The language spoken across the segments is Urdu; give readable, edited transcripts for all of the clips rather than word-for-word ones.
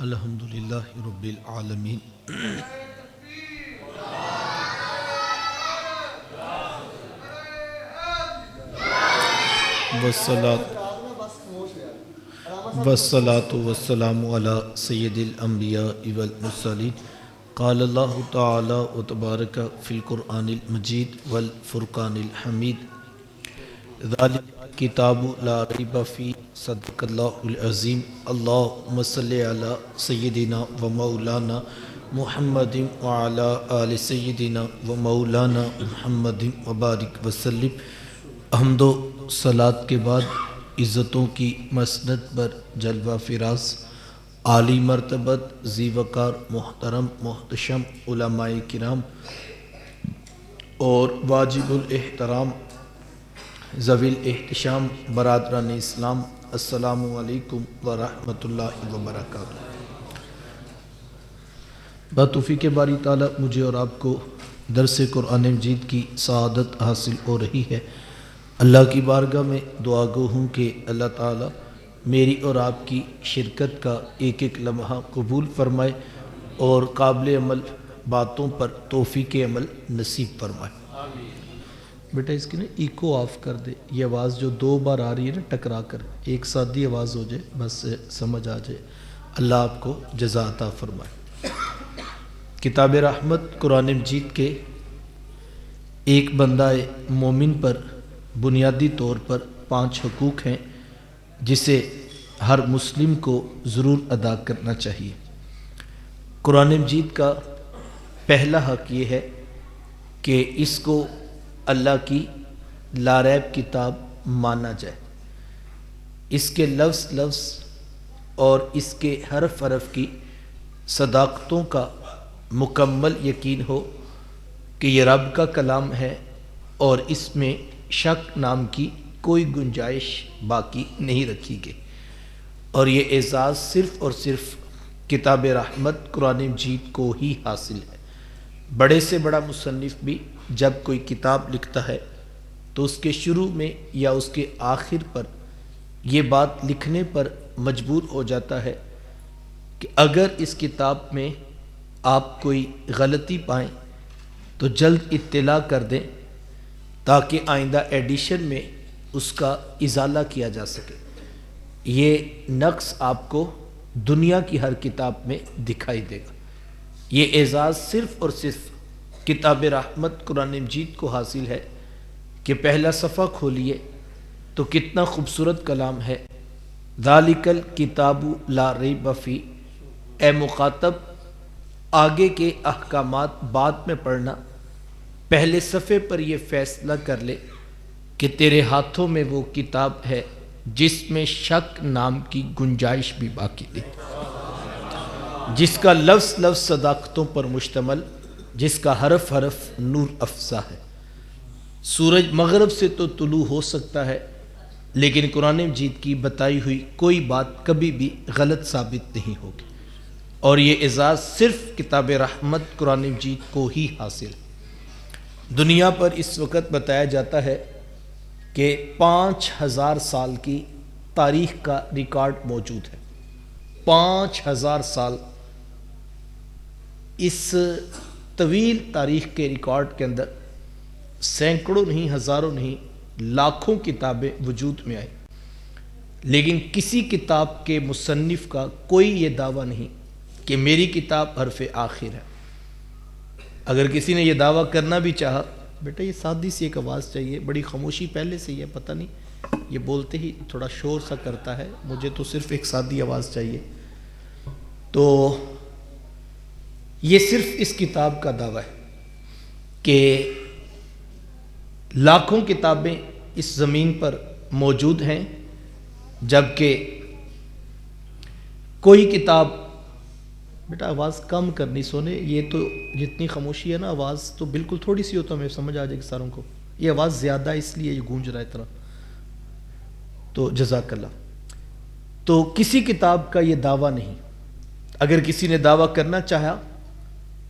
الحمدللہ رب العالمین والصلاة والسلام علی سید الانبیاء والمرسلین قال اللہ تعالی وتبارک فی القرآن المجید والفرقان الحمید ذالک کتاب لا ریب فیہ صدق اللہ العظیم اللہم صلی علی سیدنا و مولانا محمد وعلی آل سیدنا و مولانا محمد وبارک وسلم۔ حمد و صلات کے بعد عزتوں کی مسند پر جلوہ فراز عالی مرتبت ذی وقار محترم محتشم علماء کرام اور واجب الاحترام ذوی الاحتشام برادران اسلام، السلام علیکم ورحمۃ اللہ وبرکاتہ۔ بتوفیق باری تعالیٰ مجھے اور آپ کو درس قرآن مجید کی سعادت حاصل ہو رہی ہے۔ اللہ کی بارگاہ میں دعا گو ہوں کہ اللہ تعالیٰ میری اور آپ کی شرکت کا ایک ایک لمحہ قبول فرمائے اور قابل عمل باتوں پر توفیق عمل نصیب فرمائے۔ بیٹا اس کی نا ایکو آف کر دے، یہ آواز جو دو بار آ رہی ہے نا ٹکرا کر، ایک سادی آواز ہو جائے بس سمجھ آ جائے۔ اللہ آپ کو جزا عطا فرمائے۔ کتاب رحمت قرآن مجید کے ایک بندہ مومن پر بنیادی طور پر 5 حقوق ہیں جسے ہر مسلم کو ضرور ادا کرنا چاہیے۔ قرآن مجید کا پہلا حق یہ ہے کہ اس کو اللہ کی لاریب کتاب مانا جائے، اس کے لفظ لفظ اور اس کے حرف حرف کی صداقتوں کا مکمل یقین ہو کہ یہ رب کا کلام ہے اور اس میں شک نام کی کوئی گنجائش باقی نہیں رکھی گئی، اور یہ اعزاز صرف اور صرف کتاب رحمت قرآن مجید کو ہی حاصل ہے۔ بڑے سے بڑا مصنف بھی جب کوئی کتاب لکھتا ہے تو اس کے شروع میں یا اس کے آخر پر یہ بات لکھنے پر مجبور ہو جاتا ہے کہ اگر اس کتاب میں آپ کوئی غلطی پائیں تو جلد اطلاع کر دیں تاکہ آئندہ ایڈیشن میں اس کا ازالہ کیا جا سکے۔ یہ نقص آپ کو دنیا کی ہر کتاب میں دکھائی دے گا۔ یہ اعزاز صرف اور صرف کتاب رحمت قرآن مجید کو حاصل ہے کہ پہلا صفحہ کھولیے تو کتنا خوبصورت کلام ہے، ذالک الکتاب لا ریب فیہ۔ اے مخاطب، آگے کے احکامات بعد میں پڑھنا، پہلے صفحے پر یہ فیصلہ کر لے کہ تیرے ہاتھوں میں وہ کتاب ہے جس میں شک نام کی گنجائش بھی باقی نہیں، جس کا لفظ لفظ صداقتوں پر مشتمل، جس کا حرف حرف نور افزا ہے۔ سورج مغرب سے تو طلوع ہو سکتا ہے لیکن قرآن مجید کی بتائی ہوئی کوئی بات کبھی بھی غلط ثابت نہیں ہوگی، اور یہ اعزاز صرف کتاب رحمت قرآن مجید کو ہی حاصل ہے۔ دنیا پر اس وقت بتایا جاتا ہے کہ 5000 سال کی تاریخ کا ریکارڈ موجود ہے۔ 5000 سال، اس طویل تاریخ کے ریکارڈ کے اندر سینکڑوں نہیں، ہزاروں نہیں، لاکھوں کتابیں وجود میں آئیں، لیکن کسی کتاب کے مصنف کا کوئی یہ دعویٰ نہیں کہ میری کتاب حرف آخر ہے۔ اگر کسی نے یہ دعویٰ کرنا بھی چاہا، بیٹا یہ سادی سی ایک آواز چاہیے، بڑی خاموشی پہلے سے ہی ہے، پتہ نہیں یہ بولتے ہی تھوڑا شور سا کرتا ہے، مجھے تو صرف ایک سادی آواز چاہیے۔ تو یہ صرف اس کتاب کا دعویٰ ہے کہ لاکھوں کتابیں اس زمین پر موجود ہیں، جبکہ کوئی کتاب، بیٹا آواز کم کرنی سونے، یہ تو جتنی خاموشی ہے نا، آواز تو بالکل تھوڑی سی ہو تو ہمیں سمجھ آ جائے گی ساروں کو، یہ آواز زیادہ اس لیے یہ گونج رہا ہے طرح، تو جزاک اللہ۔ تو کسی کتاب کا یہ دعویٰ نہیں، اگر کسی نے دعویٰ کرنا چاہا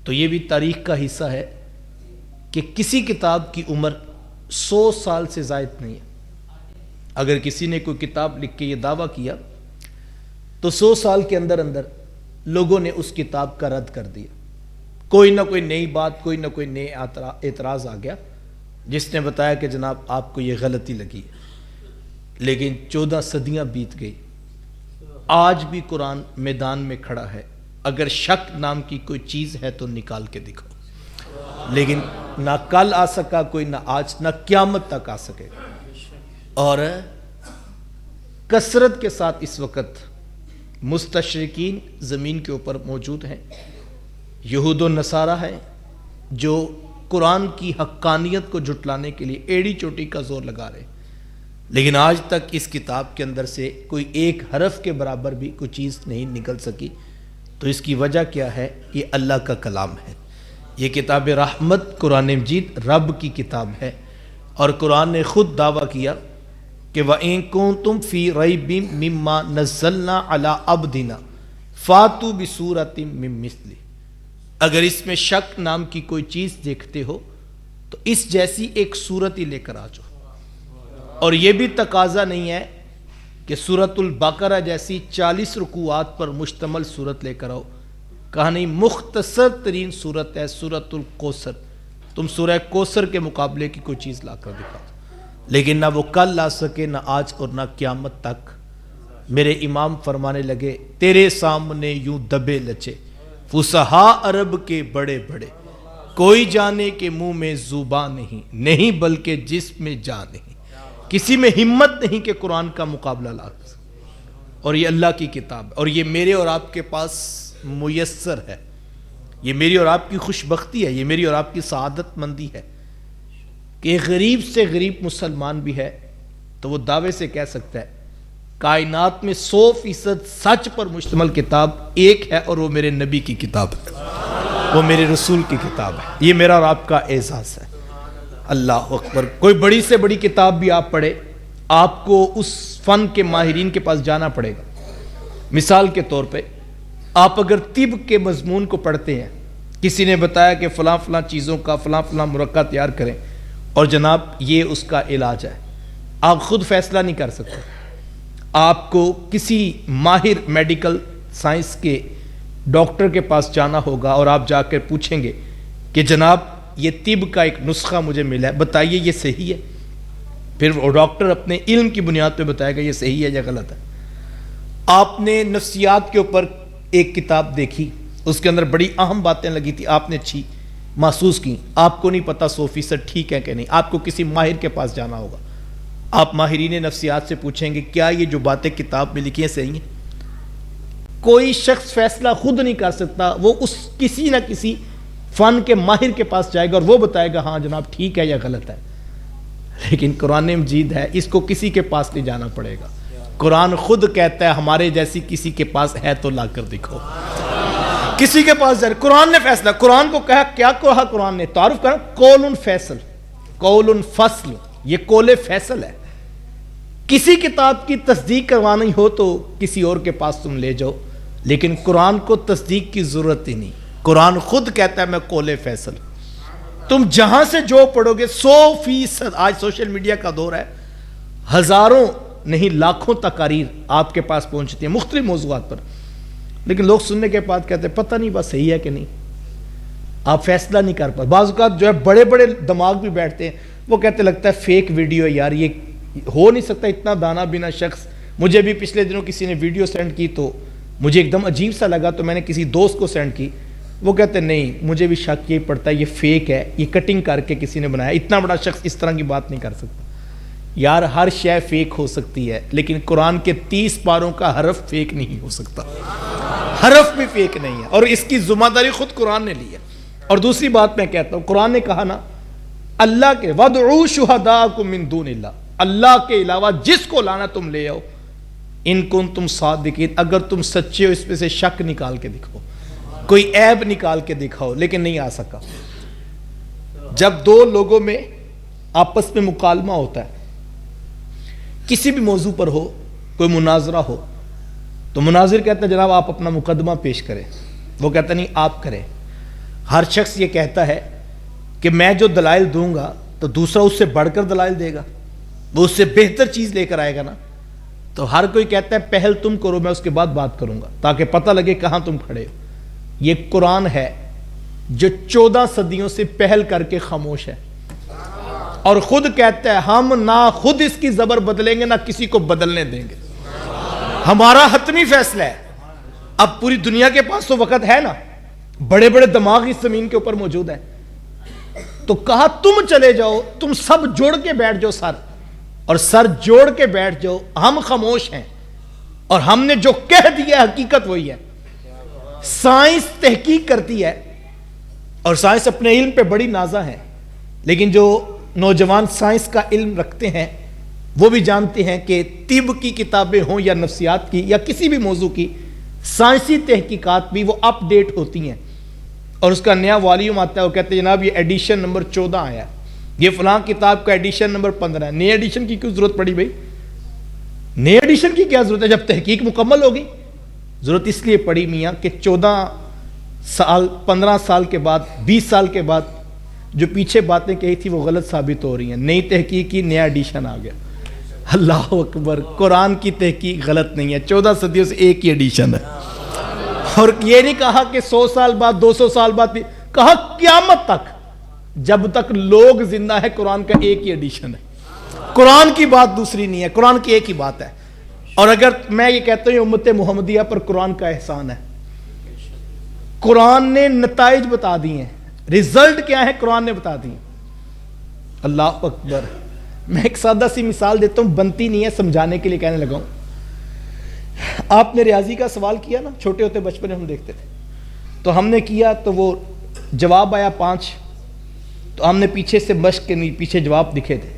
تو یہ بھی تاریخ کا حصہ ہے کہ کسی کتاب کی عمر 100 سال سے زائد نہیں ہے۔ اگر کسی نے کوئی کتاب لکھ کے یہ دعویٰ کیا تو 100 سال کے اندر اندر لوگوں نے اس کتاب کا رد کر دیا. کوئی نہ کوئی نئی بات، کوئی نہ کوئی نئے اعتراض آ گیا جس نے بتایا کہ جناب آپ کو یہ غلطی لگی ہے. لیکن 14 صدیاں بیت گئی، آج بھی قرآن میدان میں کھڑا ہے. اگر شک نام کی کوئی چیز ہے تو نکال کے دکھاؤ. لیکن نہ کل آ سکا کوئی، نہ آج، نہ قیامت تک آ سکے گا. اور کثرت کے ساتھ اس وقت مستشرقین زمین کے اوپر موجود ہیں، یہود و نصارہ ہیں جو قرآن کی حقانیت کو جھٹلانے کے لیے ایڑی چوٹی کا زور لگا رہے ہیں. لیکن آج تک اس کتاب کے اندر سے کوئی ایک حرف کے برابر بھی کوئی چیز نہیں نکل سکی. تو اس کی وجہ کیا ہے؟ یہ اللہ کا کلام ہے. یہ کتاب رحمت قرآن مجید رب کی کتاب ہے. اور قرآن نے خود دعویٰ کیا کہ وَإِن كُنتُمْ فِي رَيْبٍ مِّمَّا نَزَّلْنَا عَلَىٰ عَبْدِنَا فَاتُوا بِسُورَةٍ مِّن مِّثْلِهِ. اگر اس میں شک نام کی کوئی چیز دیکھتے ہو تو اس جیسی ایک صورت ہی لے کر آ جاؤ. اور یہ بھی تقاضا نہیں ہے کہ سورۃ البقرہ جیسی 40 رکوعات پر مشتمل صورت لے کر آؤ. کہا نہیں، مختصر ترین صورت ہے سورۃ الکوثر. تم سورہ کوثر کے مقابلے کی کوئی چیز لا کر دکھاؤ. لیکن نہ وہ کل لا سکے، نہ آج، اور نہ قیامت تک. میرے امام فرمانے لگے تیرے سامنے یوں دبے لچے فصحا عرب کے بڑے بڑے، کوئی جانے کے منہ میں زبان نہیں بلکہ جسم میں جان نہیں. کسی میں ہمت نہیں کہ قرآن کا مقابلہ لا سکے. اور یہ اللہ کی کتاب ہے، اور یہ میرے اور آپ کے پاس میسر ہے. یہ میری اور آپ کی خوش بختی ہے، یہ میری اور آپ کی سعادت مندی ہے کہ غریب سے غریب مسلمان بھی ہے تو وہ دعوے سے کہہ سکتا ہے کائنات میں 100% سچ پر مشتمل کتاب ایک ہے، اور وہ میرے نبی کی کتاب ہے، وہ میرے رسول کی کتاب ہے. یہ میرا اور آپ کا اعزاز ہے. اللہ اکبر. کوئی بڑی سے بڑی کتاب بھی آپ پڑھے، آپ کو اس فن کے ماہرین کے پاس جانا پڑے گا. مثال کے طور پہ آپ اگر طب کے مضمون کو پڑھتے ہیں، کسی نے بتایا کہ فلاں فلاں چیزوں کا فلاں فلاں مرکہ تیار کریں اور جناب یہ اس کا علاج ہے، آپ خود فیصلہ نہیں کر سکتے. آپ کو کسی ماہر میڈیکل سائنس کے ڈاکٹر کے پاس جانا ہوگا اور آپ جا کر پوچھیں گے کہ جناب یہ طب کا ایک نسخہ مجھے ملا ہے، بتائیے یہ صحیح ہے. پھر وہ ڈاکٹر اپنے علم کی بنیاد پہ بتائے گا یہ صحیح ہے یا غلط ہے. آپ نے نفسیات کے اوپر ایک کتاب دیکھی، اس کے اندر بڑی اہم باتیں لگی تھی، آپ نے اچھی محسوس کی، آپ کو نہیں پتا 100% ٹھیک ہے کہ نہیں، آپ کو کسی ماہر کے پاس جانا ہوگا. آپ ماہرین نفسیات سے پوچھیں گے کیا یہ جو باتیں کتاب میں لکھی ہیں صحیح ہیں. کوئی شخص فیصلہ خود نہیں کر سکتا، وہ اس کسی نہ کسی فن کے ماہر کے پاس جائے گا اور وہ بتائے گا ہاں جناب ٹھیک ہے یا غلط ہے. لیکن قرآن مجید ہے، اس کو کسی کے پاس نہیں جانا پڑے گا. قرآن خود کہتا ہے ہمارے جیسی کسی کے پاس ہے تو لا کر دکھو. کسی کے پاس جائے، قرآن نے فیصلہ، قرآن کو کہا، کیا کہا قرآن نے؟ تعارف کرا، قول فیصل، قول فصل، یہ قول فیصل ہے. کسی کتاب کی تصدیق کروانی ہو تو کسی اور کے پاس تم لے جاؤ، لیکن قرآن کو تصدیق کی ضرورت ہی نہیں. قرآن خود کہتا ہے میں قول فیصل. تم جہاں سے جو پڑھو گے 100%، آج سوشل میڈیا کا دور ہے، ہزاروں نہیں لاکھوں تقاریر آپ کے پاس پہنچتی ہیں مختلف موضوعات پر، لیکن لوگ سننے کے بعد کہتے ہیں پتہ نہیں بس صحیح ہے کہ نہیں. آپ فیصلہ نہیں کر پاتے. بعض اوقات جو ہے بڑے بڑے دماغ بھی بیٹھتے ہیں، وہ کہتے لگتا ہے فیک ویڈیو، یار یہ ہو نہیں سکتا، اتنا دانا بینا شخص. مجھے بھی پچھلے دنوں کسی نے ویڈیو سینڈ کی تو مجھے ایک دم عجیب سا لگا، تو میں نے کسی دوست کو سینڈ کی. وہ کہتے ہیں نہیں مجھے بھی شک یہی پڑتا ہے یہ فیک ہے، یہ کٹنگ کر کے کسی نے بنایا، اتنا بڑا شخص اس طرح کی بات نہیں کر سکتا. یار ہر شے فیک ہو سکتی ہے، لیکن قرآن کے 30 پاروں کا حرف فیک نہیں ہو سکتا، حرف بھی فیک نہیں ہے، اور اس کی ذمہ داری خود قرآن نے لی ہے. اور دوسری بات میں کہتا ہوں، قرآن نے کہا نا اللہ کے وَادْعُوا شُهَدَاءَكُم مِّن دُونِ اللَّهِ، اللہ کے علاوہ جس کو لانا تم لے آؤ، ان کنتم صادقین، اگر تم سچے ہو اس میں سے شک نکال کے دکھاؤ، کوئی عیب نکال کے دکھاؤ. لیکن نہیں آ سکا. جب دو لوگوں میں آپس میں مکالمہ ہوتا ہے، کسی بھی موضوع پر ہو، کوئی مناظرہ ہو، تو مناظر کہتا ہے جناب آپ اپنا مقدمہ پیش کریں، وہ کہتا نہیں آپ کریں. ہر شخص یہ کہتا ہے کہ میں جو دلائل دوں گا تو دوسرا اس سے بڑھ کر دلائل دے گا، وہ اس سے بہتر چیز لے کر آئے گا نا. تو ہر کوئی کہتا ہے پہل تم کرو، میں اس کے بعد بات کروں گا تاکہ پتہ لگے کہاں تم کھڑے ہو۔ یہ قرآن ہے جو 14 صدیوں سے پہل کر کے خاموش ہے، اور خود کہتا ہے ہم نہ خود اس کی زبر بدلیں گے نہ کسی کو بدلنے دیں گے، ہمارا حتمی فیصلہ ہے۔ اب پوری دنیا کے پاس تو وقت ہے نا، بڑے بڑے دماغ اس زمین کے اوپر موجود ہیں، تو کہا تم چلے جاؤ، تم سب جوڑ کے بیٹھ جاؤ سر، اور سر جوڑ کے بیٹھ جاؤ، ہم خاموش ہیں، اور ہم نے جو کہہ دیا حقیقت وہی ہے۔ سائنس تحقیق کرتی ہے، اور سائنس اپنے علم پہ بڑی نازا ہے، لیکن جو نوجوان سائنس کا علم رکھتے ہیں وہ بھی جانتے ہیں کہ طب کی کتابیں ہوں یا نفسیات کی یا کسی بھی موضوع کی سائنسی تحقیقات بھی وہ اپ ڈیٹ ہوتی ہیں، اور اس کا نیا والیوم آتا ہے، وہ کہتے ہیں جناب یہ ایڈیشن نمبر 14 آیا، یہ فلاں کتاب کا ایڈیشن نمبر 15 ہے۔ نئے ایڈیشن کی کیوں ضرورت پڑی بھائی؟ نئے ایڈیشن کی کیا ضرورت ہے جب تحقیق مکمل ہوگی؟ ضرورت اس لیے پڑی میاں کہ 14 سال 15 سال کے بعد 20 سال کے بعد جو پیچھے باتیں کہی تھی وہ غلط ثابت ہو رہی ہیں، نئی تحقیق کی نیا ایڈیشن آ گیا۔ اللہ اکبر، قرآن کی تحقیق غلط نہیں ہے، 14 صدیوں سے ایک ہی ایڈیشن ہے، اور یہ نہیں کہا کہ 100 سال بعد 200 سال بعد، کہا قیامت تک جب تک لوگ زندہ ہے قرآن کا ایک ہی ایڈیشن ہے، قرآن کی بات دوسری نہیں ہے، قرآن کی ایک ہی بات ہے۔ اور اگر میں یہ کہتا ہوں امت محمدیہ پر قرآن کا احسان ہے، قرآن نے نتائج بتا دی ہیں، ریزلٹ کیا ہے قرآن نے بتا دی۔ اللہ اکبر، میں ایک سادہ سی مثال دیتا ہوں، بنتی نہیں ہے، سمجھانے کے لیے کہنے لگا ہوں۔ آپ نے ریاضی کا سوال کیا نا، چھوٹے ہوتے بچپن میں ہم دیکھتے تھے، تو ہم نے کیا تو وہ جواب آیا 5، تو ہم نے پیچھے سے مشق کے پیچھے جواب لکھے تھے،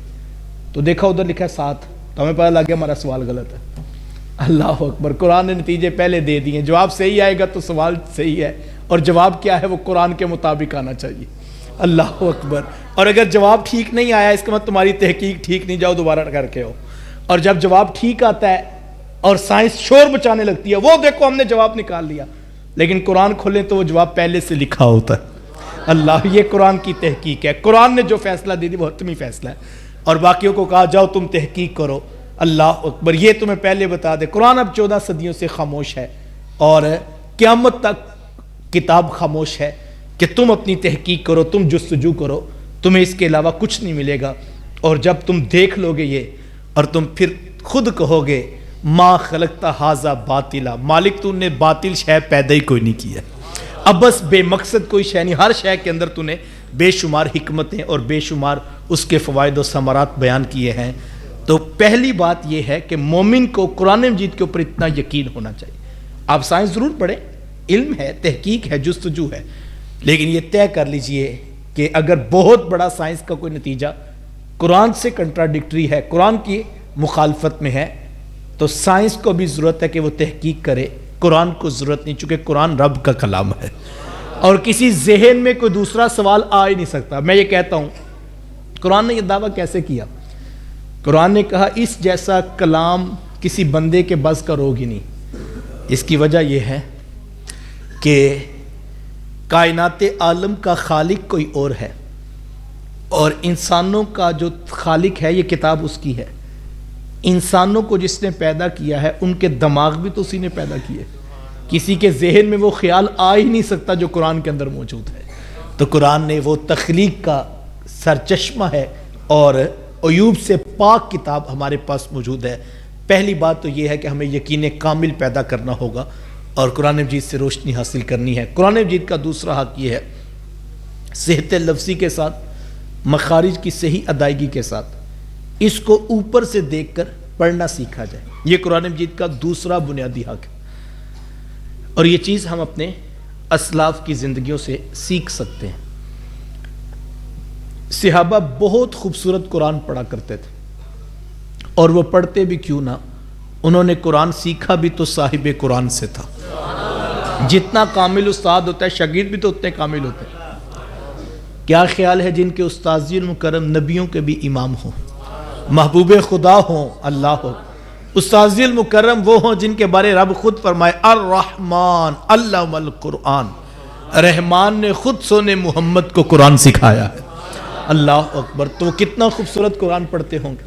تو دیکھا ادھر لکھا ہے 7، تو ہمیں پتہ لگ گیا ہمارا سوال غلط ہے۔ اللہ اکبر، قرآن نے نتیجے پہلے دے دیے، جواب صحیح آئے گا تو سوال صحیح ہے، اور جواب کیا ہے وہ قرآن کے مطابق آنا چاہیے۔ اللہ اکبر، اور اگر جواب ٹھیک نہیں آیا اس کا مطلب تمہاری تحقیق ٹھیک نہیں، جاؤ دوبارہ کر کے ہو۔ اور جب جواب ٹھیک آتا ہے اور سائنس شور بچانے لگتی ہے، وہ دیکھو ہم نے جواب نکال لیا، لیکن قرآن کھولیں تو وہ جواب پہلے سے لکھا ہوتا ہے۔ اللہ، یہ قرآن کی تحقیق ہے، قرآن نے جو فیصلہ دے دی وہ حتمی فیصلہ ہے، اور باقیوں کو کہا جاؤ تم تحقیق کرو۔ اللہ اکبر، یہ تمہیں پہلے بتا دے، قرآن اب 14 صدیوں سے خاموش ہے، اور قیامت تک کتاب خاموش ہے کہ تم اپنی تحقیق کرو، تم جستجو کرو، تمہیں اس کے علاوہ کچھ نہیں ملے گا۔ اور جب تم دیکھ لو گے یہ، اور تم پھر خود کہو گے ما خلقت ھذا باطلا، مالک تو نے باطل شے پیدا ہی کوئی نہیں کیا، اب بس بے مقصد کوئی شے نہیں، ہر شے کے اندر تو نے بے شمار حکمتیں اور بے شمار اس کے فوائد و ثمرات بیان کیے ہیں۔ تو پہلی بات یہ ہے کہ مومن کو قرآن مجید کے اوپر اتنا یقین ہونا چاہیے۔ آپ سائنس ضرور پڑھیں، علم ہے، تحقیق ہے، جستجو ہے، لیکن یہ طے کر لیجئے کہ اگر بہت بڑا سائنس کا کوئی نتیجہ قرآن سے کنٹراڈکٹری ہے، قرآن کی مخالفت میں ہے، تو سائنس کو بھی ضرورت ہے کہ وہ تحقیق کرے، قرآن کو ضرورت نہیں، چونکہ قرآن رب کا کلام ہے، اور کسی ذہن میں کوئی دوسرا سوال آ ہی نہیں سکتا۔ میں یہ کہتا ہوں قرآن نے یہ دعویٰ کیسے کیا؟ قرآن نے کہا اس جیسا کلام کسی بندے کے بس کا روگ ہی نہیں۔ اس کی وجہ یہ ہے کہ کائنات عالم کا خالق کوئی اور ہے، اور انسانوں کا جو خالق ہے یہ کتاب اس کی ہے۔ انسانوں کو جس نے پیدا کیا ہے ان کے دماغ بھی تو اسی نے پیدا کیے، کسی کے ذہن میں وہ خیال آ ہی نہیں سکتا جو قرآن کے اندر موجود ہے۔ تو قرآن نے وہ تخلیق کا سرچشمہ ہے، اور عیوب سے پاک کتاب ہمارے پاس موجود ہے۔ پہلی بات تو یہ ہے کہ ہمیں یقین کامل پیدا کرنا ہوگا اور قرآن مجید سے روشنی حاصل کرنی ہے۔ قرآن مجید کا دوسرا حق یہ ہے صحت لفظی کے ساتھ، مخارج کی صحیح ادائیگی کے ساتھ اس کو اوپر سے دیکھ کر پڑھنا سیکھا جائے، یہ قرآن مجید کا دوسرا بنیادی حق ہے، اور یہ چیز ہم اپنے اسلاف کی زندگیوں سے سیکھ سکتے ہیں۔ صحابہ بہت خوبصورت قرآن پڑھا کرتے تھے، اور وہ پڑھتے بھی کیوں نہ، انہوں نے قرآن سیکھا بھی تو صاحب قرآن سے تھا۔ جتنا کامل استاد ہوتا ہے شاگرد بھی تو اتنے کامل ہوتے ہیں۔ کیا خیال ہے جن کے استاذی المکرم نبیوں کے بھی امام ہوں، محبوب خدا ہوں، اللہ ہو، استاذی المکرم وہ ہوں جن کے بارے رب خود فرمائے الرحمن علم القرآن، رحمان نے خود سونے محمد کو قرآن سکھایا ہے۔ اللہ اکبر، تو کتنا خوبصورت قرآن پڑھتے ہوں گے۔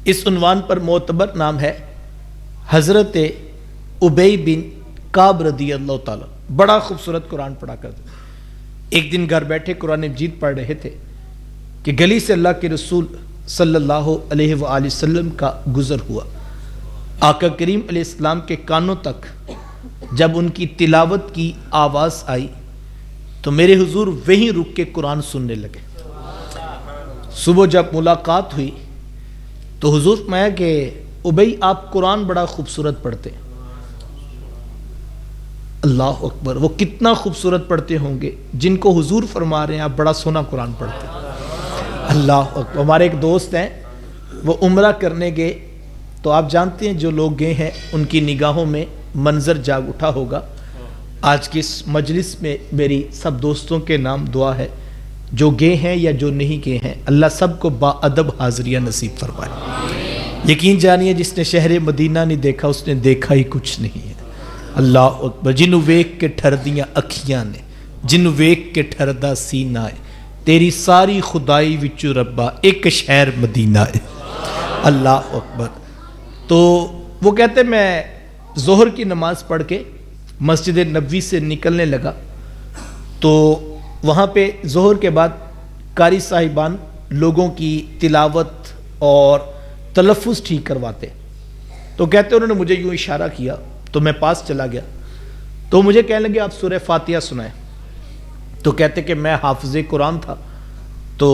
اس عنوان پر معتبر نام ہے حضرت ابی بن کعب رضی اللہ تعالیٰ بڑا خوبصورت قرآن پڑھا کرتے تھے. ایک دن گھر بیٹھے قرآن مجید پڑھ رہے تھے کہ گلی سے اللہ کے رسول صلی اللہ علیہ وآلہ وسلم کا گزر ہوا. آقا کریم علیہ السلام کے کانوں تک جب ان کی تلاوت کی آواز آئی تو میرے حضور وہیں رک کے قرآن سننے لگے. صبح جب ملاقات ہوئی تو حضور فرمایا کہ ابی آپ قرآن بڑا خوبصورت پڑھتے. اللہ اکبر، وہ کتنا خوبصورت پڑھتے ہوں گے جن کو حضور فرما رہے ہیں آپ بڑا سونا قرآن پڑھتے. اللہ اکبر. ہمارے ایک دوست ہیں، وہ عمرہ کرنے گئے تو آپ جانتے ہیں جو لوگ گئے ہیں ان کی نگاہوں میں منظر جاگ اٹھا ہوگا. آج کی اس مجلس میں میری سب دوستوں کے نام دعا ہے، جو گئے ہیں یا جو نہیں گئے ہیں اللہ سب کو با ادب حاضریہ نصیب فرمائے. یقین جانیے جس نے شہر مدینہ نہیں دیکھا اس نے دیکھا ہی کچھ نہیں ہے. اللہ اکبر. جنوں ویکھ کے ٹھردیاں اکھیاں نے، جنوں ویکھ کے ٹھردا سینہ ہے، تیری ساری خدائی وچوں ربا ایک شہر مدینہ ہے. اللہ اکبر. تو وہ کہتے میں ظہر کی نماز پڑھ کے مسجد نبوی سے نکلنے لگا تو وہاں پہ ظہر کے بعد قاری صاحبان لوگوں کی تلاوت اور تلفظ ٹھیک کرواتے. تو کہتے انہوں نے مجھے یوں اشارہ کیا تو میں پاس چلا گیا تو مجھے کہنے لگے آپ سورہ فاتحہ سنائیں. تو کہتے کہ میں حافظ قرآن تھا تو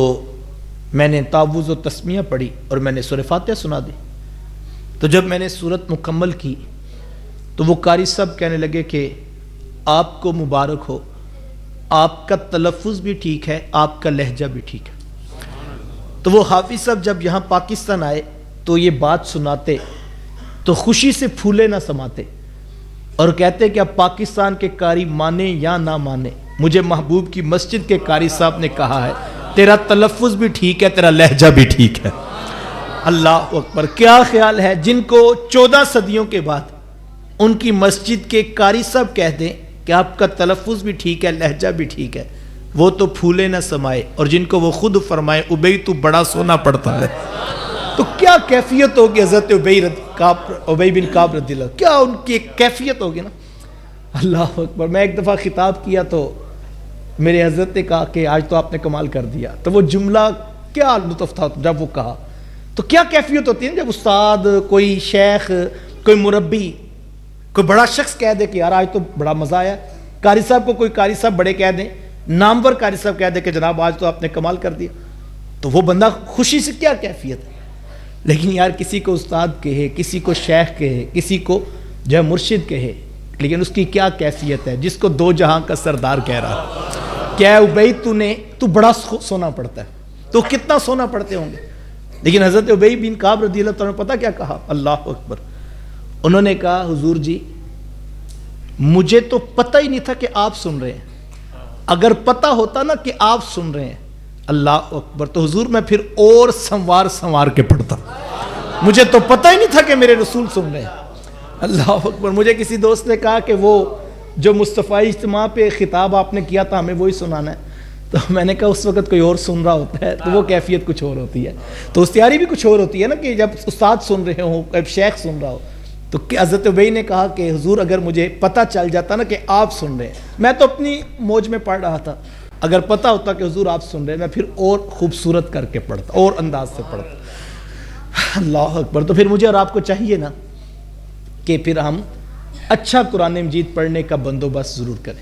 میں نے تعوذ و تسمیہ پڑھی اور میں نے سورہ فاتحہ سنا دی. تو جب میں نے سورت مکمل کی تو وہ قاری صاحب کہنے لگے کہ آپ کو مبارک ہو، آپ کا تلفظ بھی ٹھیک ہے، آپ کا لہجہ بھی ٹھیک ہے. تو وہ حافظ صاحب جب یہاں پاکستان آئے تو یہ بات سناتے تو خوشی سے پھولے نہ سماتے اور کہتے کہ اب پاکستان کے قاری مانے یا نہ مانے، مجھے محبوب کی مسجد کے قاری صاحب نے کہا ہے تیرا تلفظ بھی ٹھیک ہے، تیرا لہجہ بھی ٹھیک ہے. اللہ اکبر. کیا خیال ہے جن کو 14 صدیوں کے بعد ان کی مسجد کے قاری صاحب کہہ دیں کہ آپ کا تلفظ بھی ٹھیک ہے، لہجہ بھی ٹھیک ہے، وہ تو پھولے نہ سمائے، اور جن کو وہ خود فرمائے ابی تو بڑا سونا پڑتا ہے. تو کیا کیفیت ہوگی حضرت ابی بن کعب رضی اللہ، کیا ان کی ایک کیفیت ہوگی نا. اللہ اکبر. میں ایک دفعہ خطاب کیا تو میرے حضرت نے کہا کہ آج تو آپ نے کمال کر دیا. تو وہ جملہ کیا لطف تھا جب وہ کہا. تو کیا کیفیت ہوتی ہے جب استاد، کوئی شیخ، کوئی مربی، کوئی بڑا شخص کہہ دے کہ یار آج تو بڑا مزہ آیا. قاری صاحب کو کوئی قاری صاحب بڑے کہہ دیں، نامور قاری صاحب کہہ دے کہ جناب آج تو آپ نے کمال کر دیا، تو وہ بندہ خوشی سے کیا کیفیت ہے. لیکن یار کسی کو استاد کہے، کسی کو شیخ کہے، کسی کو جو ہے مرشد کہے، لیکن اس کی کیا کیفیت ہے جس کو دو جہاں کا سردار کہہ رہا ہے کیا ابی تو بڑا سونا پڑتا ہے. تو کتنا سونا پڑتے ہوں گے. لیکن حضرت ابی بن کعب رضی اللہ تعالیٰ نے پتہ کیا کہا. اللہ اکبر. انہوں نے کہا حضور جی مجھے تو پتہ ہی نہیں تھا کہ آپ سن رہے ہیں، اگر پتہ ہوتا نا کہ آپ سن رہے ہیں اللہ اکبر تو حضور میں پھر اور سنوار کے پڑھتا. مجھے تو پتہ ہی نہیں تھا کہ میرے رسول سن رہے ہیں. اللہ اکبر. مجھے کسی دوست نے کہا کہ وہ جو مصطفی اجتماع پہ خطاب آپ نے کیا تھا ہمیں وہی سنانا ہے. تو میں نے کہا اس وقت کوئی اور سن رہا ہوتا ہے تو وہ کیفیت کچھ اور ہوتی ہے. تو استیاری بھی کچھ اور ہوتی ہے نا کہ جب استاد سن رہے ہوں، جب شیخ سن رہا ہو. تو حضرت ابی نے کہا کہ حضور اگر مجھے پتہ چل جاتا نا کہ آپ سن رہے ہیں، میں تو اپنی موج میں پڑھ رہا تھا، اگر پتہ ہوتا کہ حضور آپ سن رہے ہیں میں پھر اور خوبصورت کر کے پڑھتا، اور انداز سے پڑھتا. اللہ اکبر. تو پھر مجھے اور آپ کو چاہیے نا کہ پھر ہم اچھا قرآن مجید پڑھنے کا بندوبست ضرور کریں.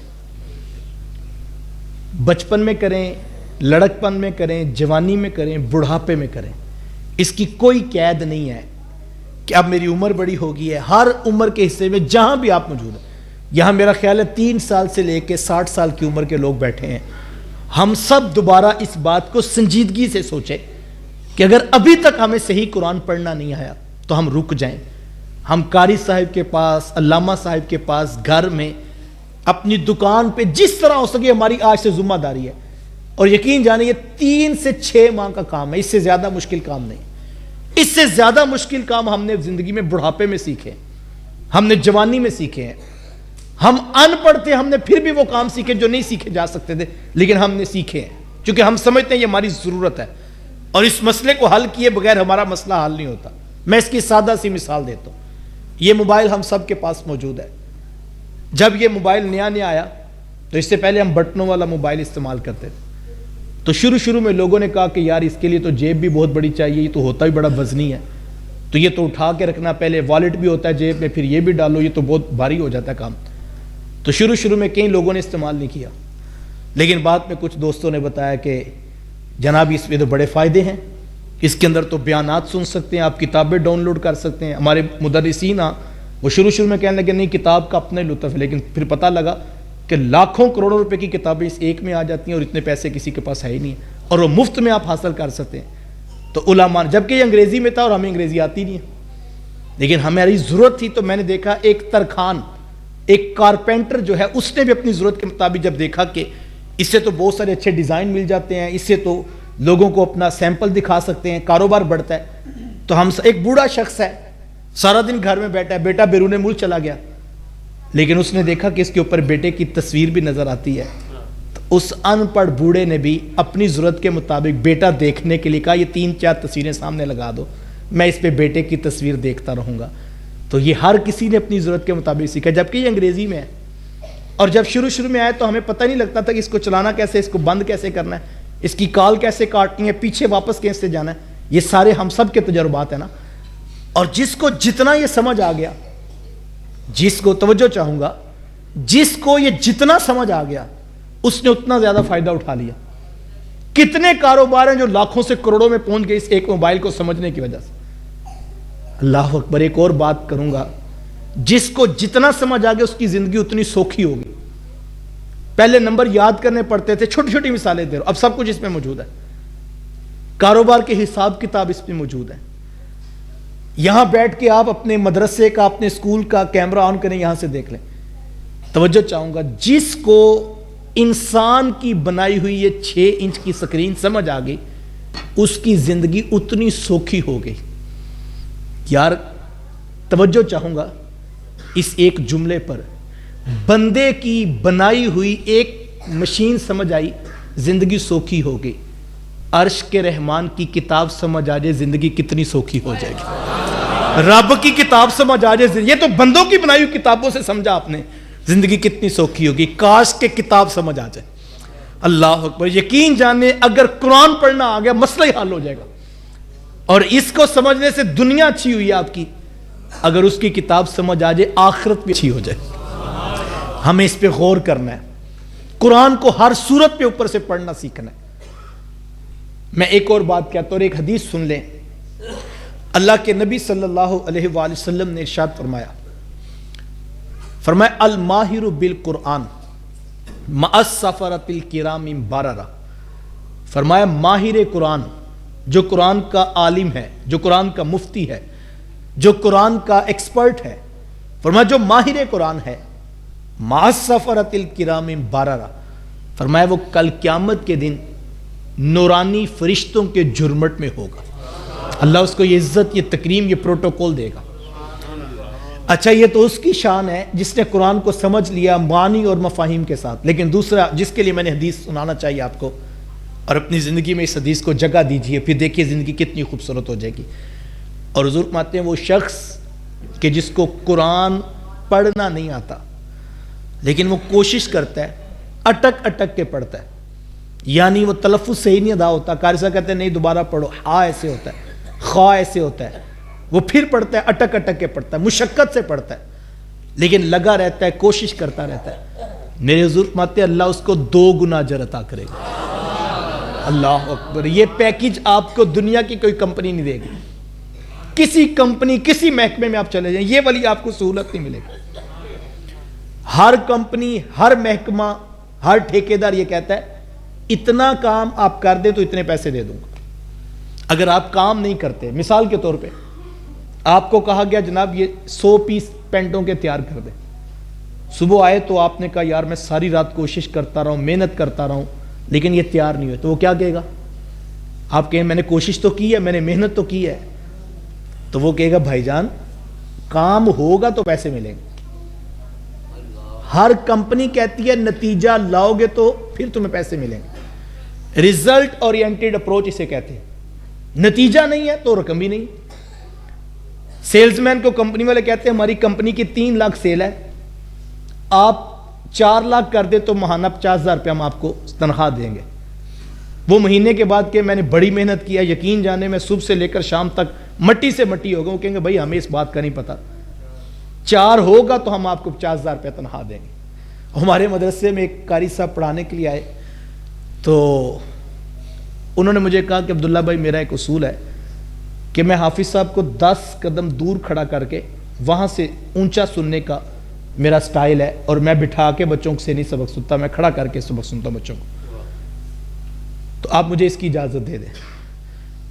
بچپن میں کریں، لڑکپن میں کریں، جوانی میں کریں، بڑھاپے میں کریں. اس کی کوئی قید نہیں ہے کہ اب میری عمر بڑی ہو گئی ہے. ہر عمر کے حصے میں جہاں بھی آپ موجود ہیں، یہاں میرا خیال ہے 3 سال سے لے کے 60 سال کی عمر کے لوگ بیٹھے ہیں. ہم سب دوبارہ اس بات کو سنجیدگی سے سوچیں کہ اگر ابھی تک ہمیں صحیح قرآن پڑھنا نہیں آیا تو ہم رک جائیں. ہم قاری صاحب کے پاس، علامہ صاحب کے پاس، گھر میں، اپنی دکان پہ، جس طرح ہو سکے ہماری آج سے ذمہ داری ہے. اور یقین جانیں یہ 3 سے 6 ماہ کا کام ہے، اس سے زیادہ مشکل کام نہیں. اس سے زیادہ مشکل کام ہم نے زندگی میں بڑھاپے میں سیکھے، ہم نے جوانی میں سیکھے ہیں. ہم ان پڑھ تھے، ہم نے پھر بھی وہ کام سیکھے جو نہیں سیکھے جا سکتے تھے، لیکن ہم نے سیکھے ہیں کیونکہ ہم سمجھتے ہیں یہ ہماری ضرورت ہے، اور اس مسئلے کو حل کیے بغیر ہمارا مسئلہ حل نہیں ہوتا. میں اس کی سادہ سی مثال دیتا ہوں. یہ موبائل ہم سب کے پاس موجود ہے. جب یہ موبائل نیا آیا تو اس سے پہلے ہم بٹنوں والا موبائل استعمال کرتے تھے. تو شروع میں لوگوں نے کہا کہ یار اس کے لیے تو جیب بھی بہت بڑی چاہیے, یہ تو ہوتا بھی بڑا وزنی ہے, تو یہ تو اٹھا کے رکھنا, پہلے والیٹ بھی ہوتا ہے جیب میں, پھر یہ بھی ڈالو, یہ تو بہت بھاری ہو جاتا ہے کام. تو شروع میں کئی لوگوں نے استعمال نہیں کیا, لیکن بعد میں کچھ دوستوں نے بتایا کہ جناب اس میں تو بڑے فائدے ہیں, اس کے اندر تو بیانات سن سکتے ہیں آپ, کتابیں ڈاؤن لوڈ کر سکتے ہیں. ہمارے مدرسین وہ شروع میں کہنے لگے نہیں کتاب کا اپنا لطف ہے, لیکن پھر پتہ لگا کہ لاکھوں کروڑوں روپے کی کتابیں اس ایک میں آ جاتی ہیں اور اتنے پیسے کسی کے پاس ہے ہی نہیں, اور وہ مفت میں آپ حاصل کر سکتے ہیں. تو علماء, جبکہ یہ انگریزی میں تھا اور ہمیں انگریزی آتی نہیں ہے, لیکن ہماری ضرورت تھی. تو میں نے دیکھا ایک ترخان, ایک کارپینٹر جو ہے, اس نے بھی اپنی ضرورت کے مطابق جب دیکھا کہ اس سے تو بہت سارے اچھے ڈیزائن مل جاتے ہیں, اس سے تو لوگوں کو اپنا سیمپل دکھا سکتے ہیں, کاروبار بڑھتا ہے. تو ہم ایک بوڑھا شخص ہے, سارا دن گھر میں بیٹھا ہے, بیٹا بیرون ملک چلا گیا, لیکن اس نے دیکھا کہ اس کے اوپر بیٹے کی تصویر بھی نظر آتی ہے. تو اس ان پڑھ بوڑھے نے بھی اپنی ضرورت کے مطابق بیٹا دیکھنے کے لیے کہا یہ 3-4 تصویریں سامنے لگا دو, میں اس پہ بیٹے کی تصویر دیکھتا رہوں گا. تو یہ ہر کسی نے اپنی ضرورت کے مطابق سیکھا, جبکہ یہ انگریزی میں ہے. اور جب شروع میں آئے تو ہمیں پتہ نہیں لگتا تھا کہ اس کو چلانا کیسے, اس کو بند کیسے کرنا ہے, اس کی کال کیسے کاٹنی ہے, پیچھے واپس کیسے جانا ہے. یہ سارے ہم سب کے تجربات ہیں نا. اور جس کو جتنا یہ سمجھ آ گیا, جس کو توجہ چاہوں گا, جس کو یہ جتنا سمجھ آ گیا اس نے اتنا زیادہ فائدہ اٹھا لیا. کتنے کاروبار ہیں جو لاکھوں سے کروڑوں میں پہنچ گئے اس ایک موبائل کو سمجھنے کی وجہ سے. اللہ اکبر. ایک اور بات کروں گا, جس کو جتنا سمجھ آ گیا اس کی زندگی اتنی سوکھی ہوگی. پہلے نمبر یاد کرنے پڑتے تھے, چھوٹی چھوٹی مثالیں دے رہا ہوں, اب سب کچھ اس میں موجود ہے. کاروبار کے حساب کتاب اس میں موجود ہے. یہاں بیٹھ کے آپ اپنے مدرسے کا, اپنے اسکول کا کیمرہ آن کریں, یہاں سے دیکھ لیں. توجہ چاہوں گا, جس کو انسان کی بنائی ہوئی یہ 6 انچ کی سکرین سمجھ آ گئی اس کی زندگی اتنی سوکھی ہو گئی. یار توجہ چاہوں گا اس ایک جملے پر, بندے کی بنائی ہوئی ایک مشین سمجھ آئی, زندگی سوکھی ہو گئی. عرش کے رحمان کی کتاب سمجھ آ جائے, زندگی کتنی سوکھی ہو جائے گی. رب کی کتاب سمجھ آ جائے, یہ تو بندوں کی بنائی ہوئی کتابوں سے سمجھا آپ نے, زندگی کتنی سوکھی ہوگی. کاش کے کتاب سمجھ آ جائے. اللہ اکبر. یقین جانے اگر قرآن پڑھنا آ گیا مسئلہ ہی حل ہو جائے گا. اور اس کو سمجھنے سے دنیا اچھی ہوئی ہے آپ کی, اگر اس کی کتاب سمجھ آ جائے آخرت بھی اچھی ہو جائے. ہمیں اس پہ غور کرنا ہے. قرآن کو ہر صورت پہ اوپر سے پڑھنا سیکھنا ہے. میں ایک اور بات کہتا ہوں اور ایک حدیث سن لیں. اللہ کے نبی صلی اللہ علیہ وآلہ وسلم نے ارشاد فرمایا الماہر بالقرآن مع السفرۃ الکرام بررہ. فرمایا ماہر قرآن, جو قرآن کا عالم ہے, جو قرآن کا مفتی ہے, جو قرآن کا ایکسپرٹ ہے, فرمایا جو ماہر قرآن ہے, مع السفرۃ الکرام بررہ, فرمایا وہ کل قیامت کے دن نورانی فرشتوں کے جھرمٹ میں ہوگا. اللہ اس کو یہ عزت, یہ تکریم, یہ پروٹوکول دے گا. اچھا یہ تو اس کی شان ہے جس نے قرآن کو سمجھ لیا معنی اور مفاہیم کے ساتھ. لیکن دوسرا جس کے لیے میں نے حدیث سنانا چاہیے آپ کو, اور اپنی زندگی میں اس حدیث کو جگہ دیجئے, پھر دیکھیے زندگی کتنی خوبصورت ہو جائے گی. اور حضور فرماتے ہیں وہ شخص کہ جس کو قرآن پڑھنا نہیں آتا لیکن وہ کوشش کرتا ہے, اٹک اٹک کے پڑھتا ہے, یعنی وہ تلفظ صحیح نہیں ادا ہوتا, قاری صاحب کہتے ہیں نہیں دوبارہ پڑھو, ہا ایسے ہوتا ہے, خواہ ایسے ہوتا ہے, وہ پھر پڑھتا ہے, اٹک اٹک کے پڑھتا ہے, مشقت سے پڑھتا ہے, لیکن لگا رہتا ہے, کوشش کرتا رہتا ہے. میرے حضور فرماتے ہیں اللہ اس کو 2 گنا اجر عطا کرے گا. اللہ اکبر. یہ پیکج آپ کو دنیا کی کوئی کمپنی نہیں دے گی. کسی کمپنی, کسی محکمے میں آپ چلے جائیں, یہ والی آپ کو سہولت نہیں ملے گی. ہر کمپنی, ہر محکمہ, ہر ٹھیکیدار یہ کہتا ہے اتنا کام آپ کر دیں تو اتنے پیسے دے دوں گا. اگر آپ کام نہیں کرتے, مثال کے طور پہ آپ کو کہا گیا جناب یہ 100 پیس پینٹوں کے تیار کر دیں. صبح آئے تو آپ نے کہا یار میں ساری رات کوشش کرتا رہا ہوں, محنت کرتا رہا ہوں, لیکن یہ تیار نہیں ہوئے. تو وہ کیا کہے گا؟ آپ کہیں میں نے کوشش تو کی ہے, میں نے محنت تو کی ہے. تو وہ کہے گا بھائی جان کام ہوگا تو پیسے ملیں گے. ہر کمپنی کہتی ہے نتیجہ لاؤ گے تو پھر تمہیں پیسے ملیں گے. ریزلٹ اورینٹڈ اپروچ اسے کہتے ہیں. نتیجہ نہیں ہے تو رقم بھی نہیں. سیلز مین کو کمپنی والے کہتے ہیں ہماری کمپنی کی 3 لاکھ سیل ہے, آپ 4 لاکھ کر دے تو ماہانہ 50,000 روپیہ ہم آپ کو تنخواہ دیں گے. وہ مہینے کے بعد کہ میں نے بڑی محنت کیا, یقین جانے میں صبح سے لے کر شام تک مٹی سے مٹی ہوگا, وہ کہیں گے بھائی ہمیں اس بات کا نہیں پتا, 4 ہوگا تو ہم آپ کو 50,000 روپیہ تنخواہ دیں گے. ہمارے مدرسے میں ایک قاری صاحب پڑھانے کے لیے آئے, تو انہوں نے مجھے کہا کہ عبداللہ بھائی میرا ایک اصول ہے کہ میں حافظ صاحب کو 10 قدم دور کھڑا کر کے وہاں سے اونچا سننے کا میرا سٹائل ہے, اور میں بٹھا کے بچوں سے نہیں سبق سنتا, میں کھڑا کر کے سبق سنتا ہوں بچوں کو, تو آپ مجھے اس کی اجازت دے دیں.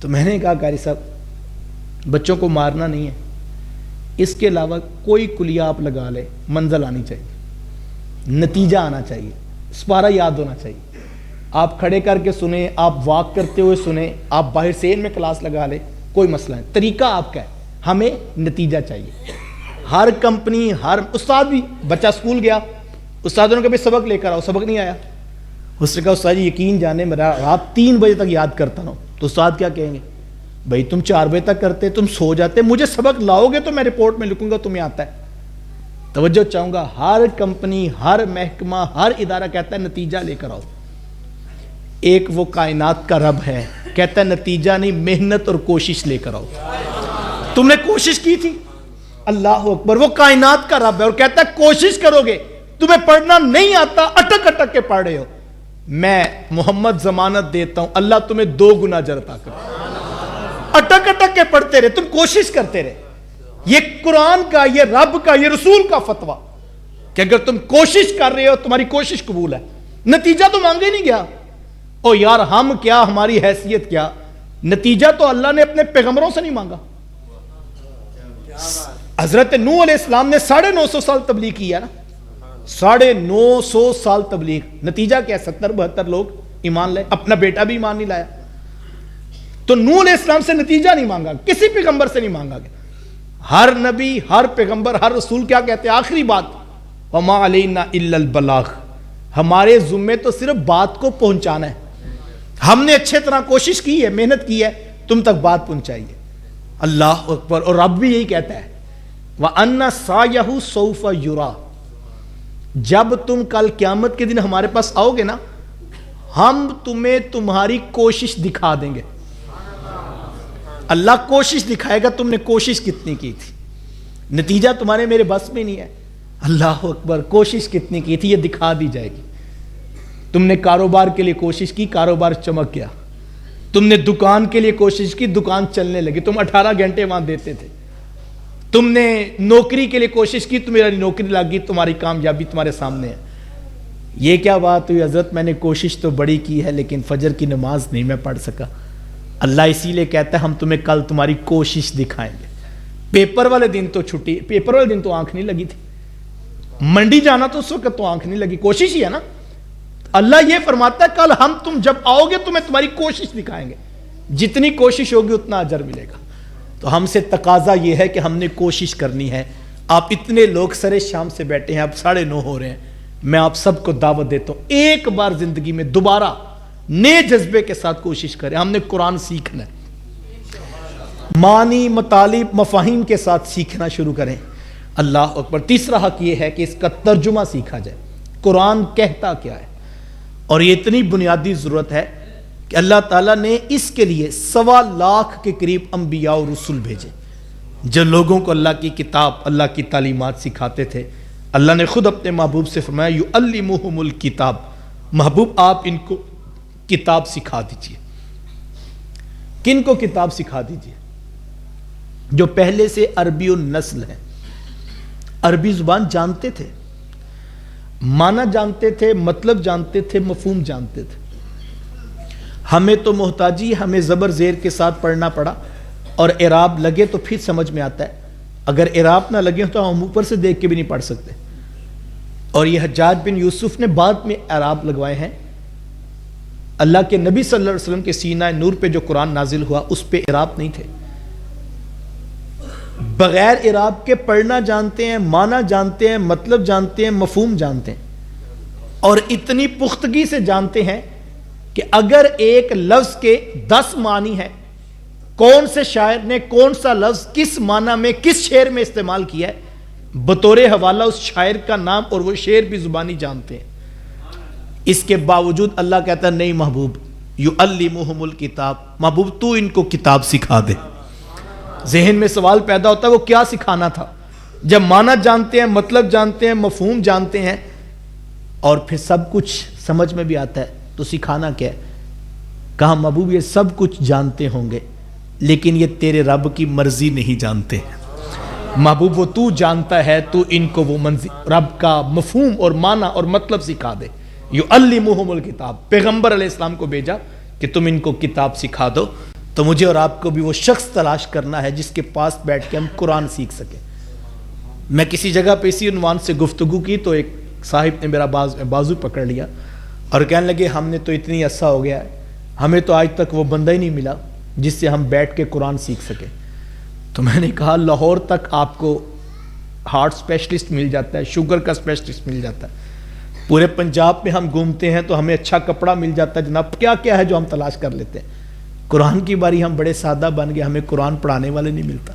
تو میں نے کہا قاری صاحب بچوں کو مارنا نہیں ہے, اس کے علاوہ کوئی کلیہ آپ لگا لے, منزل آنی چاہیے, نتیجہ آنا چاہیے, سپارہ یاد ہونا چاہیے. آپ کھڑے کر کے سنیں, آپ واک کرتے ہوئے سنیں, آپ باہر سین میں کلاس لگا لیں, کوئی مسئلہ نہیں, طریقہ آپ کا ہے, ہمیں نتیجہ چاہیے. ہر کمپنی, ہر استاد بھی, بچہ اسکول گیا, استادوں نے کہا بھائی سبق لے کر آؤ, سبق نہیں آیا, اس نے کہا استاد جی یقین جانے میرا رات 3 بجے تک یاد کرتا ہوں. تو استاد کیا کہیں گے, بھائی تم 4 بجے تک کرتے, تم سو جاتے, مجھے سبق لاؤ گے تو میں رپورٹ میں لکھوں گا تمہیں آتا ہے. توجہ چاہوں گا, ہر کمپنی, ہر محکمہ, ہر ادارہ کہتا ہے نتیجہ لے کر آؤ. ایک وہ کائنات کا رب ہے, کہتا ہے نتیجہ نہیں, محنت اور کوشش لے کر آؤ. تم نے کوشش کی تھی, اللہ اکبر, وہ کائنات کا رب ہے اور کہتا ہے کوشش کرو گے, تمہیں پڑھنا نہیں آتا, اٹک اٹک کے پڑھ رہے ہو, میں محمد ضمانت دیتا ہوں اللہ تمہیں 2 گنا اجر عطا کرے. اٹک اٹک کے پڑھتے رہے, تم کوشش کرتے رہے. یہ قرآن کا, یہ رب کا, یہ رسول کا فتویٰ کہ اگر تم کوشش کر رہے ہو تمہاری کوشش قبول ہے. نتیجہ تو مانگے نہیں گیا, او یار ہم کیا, ہماری حیثیت کیا, نتیجہ تو اللہ نے اپنے پیغمبروں سے نہیں مانگا. حضرت نوح علیہ السلام نے 950 سال تبلیغ کی ہے نا, 950 سال تبلیغ, نتیجہ کیا, 70-72 لوگ ایمان لائے, اپنا بیٹا بھی ایمان نہیں لایا. تو نوح علیہ السلام سے نتیجہ نہیں مانگا, کسی پیغمبر سے نہیں مانگا گیا. ہر نبی, ہر پیغمبر, ہر رسول کیا کہتے ہیں, آخری بات, وما علینا الا البلاغ, ہمارے ذمے تو صرف بات کو پہنچانا ہے. ہم نے اچھے طرح کوشش کی ہے, محنت کی ہے, تم تک بات پہنچائیے. اللہ اکبر. اور رب بھی یہی کہتا ہے, وَأَنَّ سَعْيَهُ سَوْفَ يُرَى, جب تم کل قیامت کے دن ہمارے پاس آؤ گے نا, ہم تمہیں تمہاری کوشش دکھا دیں گے. اللہ کوشش دکھائے گا تم نے کوشش کتنی کی تھی, نتیجہ تمہارے میرے بس میں نہیں ہے. اللہ اکبر. کوشش کتنی کی تھی یہ دکھا دی جائے گی. تم نے کاروبار کے لیے کوشش کی, کاروبار چمک گیا. تم نے دکان کے لیے کوشش کی, دکان چلنے لگی, تم 18 گھنٹے وہاں دیتے تھے. تم نے نوکری کے لیے کوشش کی, تمہاری نوکری لگ گئی, تمہاری کامیابی تمہارے سامنے ہے. یہ کیا بات ہوئی حضرت, میں نے کوشش تو بڑی کی ہے لیکن فجر کی نماز نہیں میں پڑھ سکا. اللہ اسی لیے کہتا ہے ہم تمہیں کل تمہاری کوشش دکھائیں گے. پیپر والے دن تو چھٹی, پیپر والے دن تو آنکھ نہیں لگی تھی, منڈی جانا تو اس وقت تو آنکھ نہیں لگی, کوشش ہی ہے نا. اللہ یہ فرماتا ہے کل ہم تم جب آؤ گے تمہیں تمہاری کوشش دکھائیں گے, جتنی کوشش ہوگی اتنا اجر ملے گا. تو ہم سے تقاضا یہ ہے کہ ہم نے کوشش کرنی ہے. آپ اتنے لوگ سرے شام سے بیٹھے ہیں, اب 9:30 ہو رہے ہیں, میں آپ سب کو دعوت دیتا ہوں ایک بار زندگی میں دوبارہ نئے جذبے کے ساتھ کوشش کریں. ہم نے قرآن سیکھنا ہے, معنی, مطالب, مفاہیم کے ساتھ سیکھنا شروع کریں. اللہ اکبر. تیسرا حق یہ ہے کہ اس کا ترجمہ سیکھا جائے, قرآن کہتا کیا ہے. اور یہ اتنی بنیادی ضرورت ہے کہ اللہ تعالیٰ نے اس کے لیے 1.25 لاکھ کے قریب انبیاء اور رسول بھیجے جو لوگوں کو اللہ کی کتاب, اللہ کی تعلیمات سکھاتے تھے. اللہ نے خود اپنے محبوب سے فرمایا یعلمہم الکتاب, محبوب آپ ان کو کتاب سکھا دیجئے. کن کو کتاب سکھا دیجئے؟ جو پہلے سے عربی النسل ہیں, عربی زبان جانتے تھے, معنی جانتے تھے, مطلب جانتے تھے, مفہوم جانتے تھے. ہمیں تو محتاجی, ہمیں زبر زیر کے ساتھ پڑھنا پڑا, اور اعراب لگے تو پھر سمجھ میں آتا ہے, اگر اعراب نہ لگے تو ہم اوپر سے دیکھ کے بھی نہیں پڑھ سکتے. اور یہ حجاج بن یوسف نے بعد میں اعراب لگوائے ہیں. اللہ کے نبی صلی اللہ علیہ وسلم کے سینہ نور پہ جو قرآن نازل ہوا اس پہ اعراب نہیں تھے. بغیر اعراب کے پڑھنا جانتے ہیں, معنی جانتے ہیں, مطلب جانتے ہیں, مفہوم جانتے ہیں, اور اتنی پختگی سے جانتے ہیں کہ اگر ایک لفظ کے 10 معنی ہیں, کون سے شاعر نے کون سا لفظ کس معنی میں کس شعر میں استعمال کیا ہے، بطور حوالہ اس شاعر کا نام اور وہ شعر بھی زبانی جانتے ہیں. اس کے باوجود اللہ کہتا ہے نہیں محبوب، یعلمہم الکتاب، محبوب تو ان کو کتاب سکھا دے. ذہن میں سوال پیدا ہوتا ہے وہ کیا سکھانا تھا؟ جب معنی جانتے ہیں، مطلب جانتے ہیں، مفہوم جانتے ہیں اور پھر سب کچھ سمجھ میں بھی آتا ہے تو سکھانا کیا ہے؟ کہا محبوب یہ سب کچھ جانتے ہوں گے لیکن یہ تیرے رب کی مرضی نہیں جانتے. محبوب وہ تو جانتا ہے، تو ان کو وہ رب کا مفہوم اور معنی اور مطلب سکھا دے. یعلمہم الکتاب، پیغمبر علیہ السلام کو بھیجا کہ تم ان کو کتاب سکھا دو. تو مجھے اور آپ کو بھی وہ شخص تلاش کرنا ہے جس کے پاس بیٹھ کے ہم قرآن سیکھ سکیں. میں کسی جگہ پہ اسی عنوان سے گفتگو کی تو ایک صاحب نے میرا بازو پکڑ لیا اور کہنے لگے ہم نے تو اتنی عرصہ ہو گیا ہے، ہمیں تو آج تک وہ بندہ ہی نہیں ملا جس سے ہم بیٹھ کے قرآن سیکھ سکیں. تو میں نے کہا لاہور تک آپ کو ہارٹ اسپیشلسٹ مل جاتا ہے، شوگر کا اسپیشلسٹ مل جاتا ہے، پورے پنجاب میں ہم گھومتے ہیں تو ہمیں اچھا کپڑا مل جاتا ہے. جناب کیا کیا ہے جو ہم تلاش کر لیتے ہیں. قرآن کی باری ہم بڑے سادہ بن گئے، ہمیں قرآن پڑھانے والے نہیں ملتا.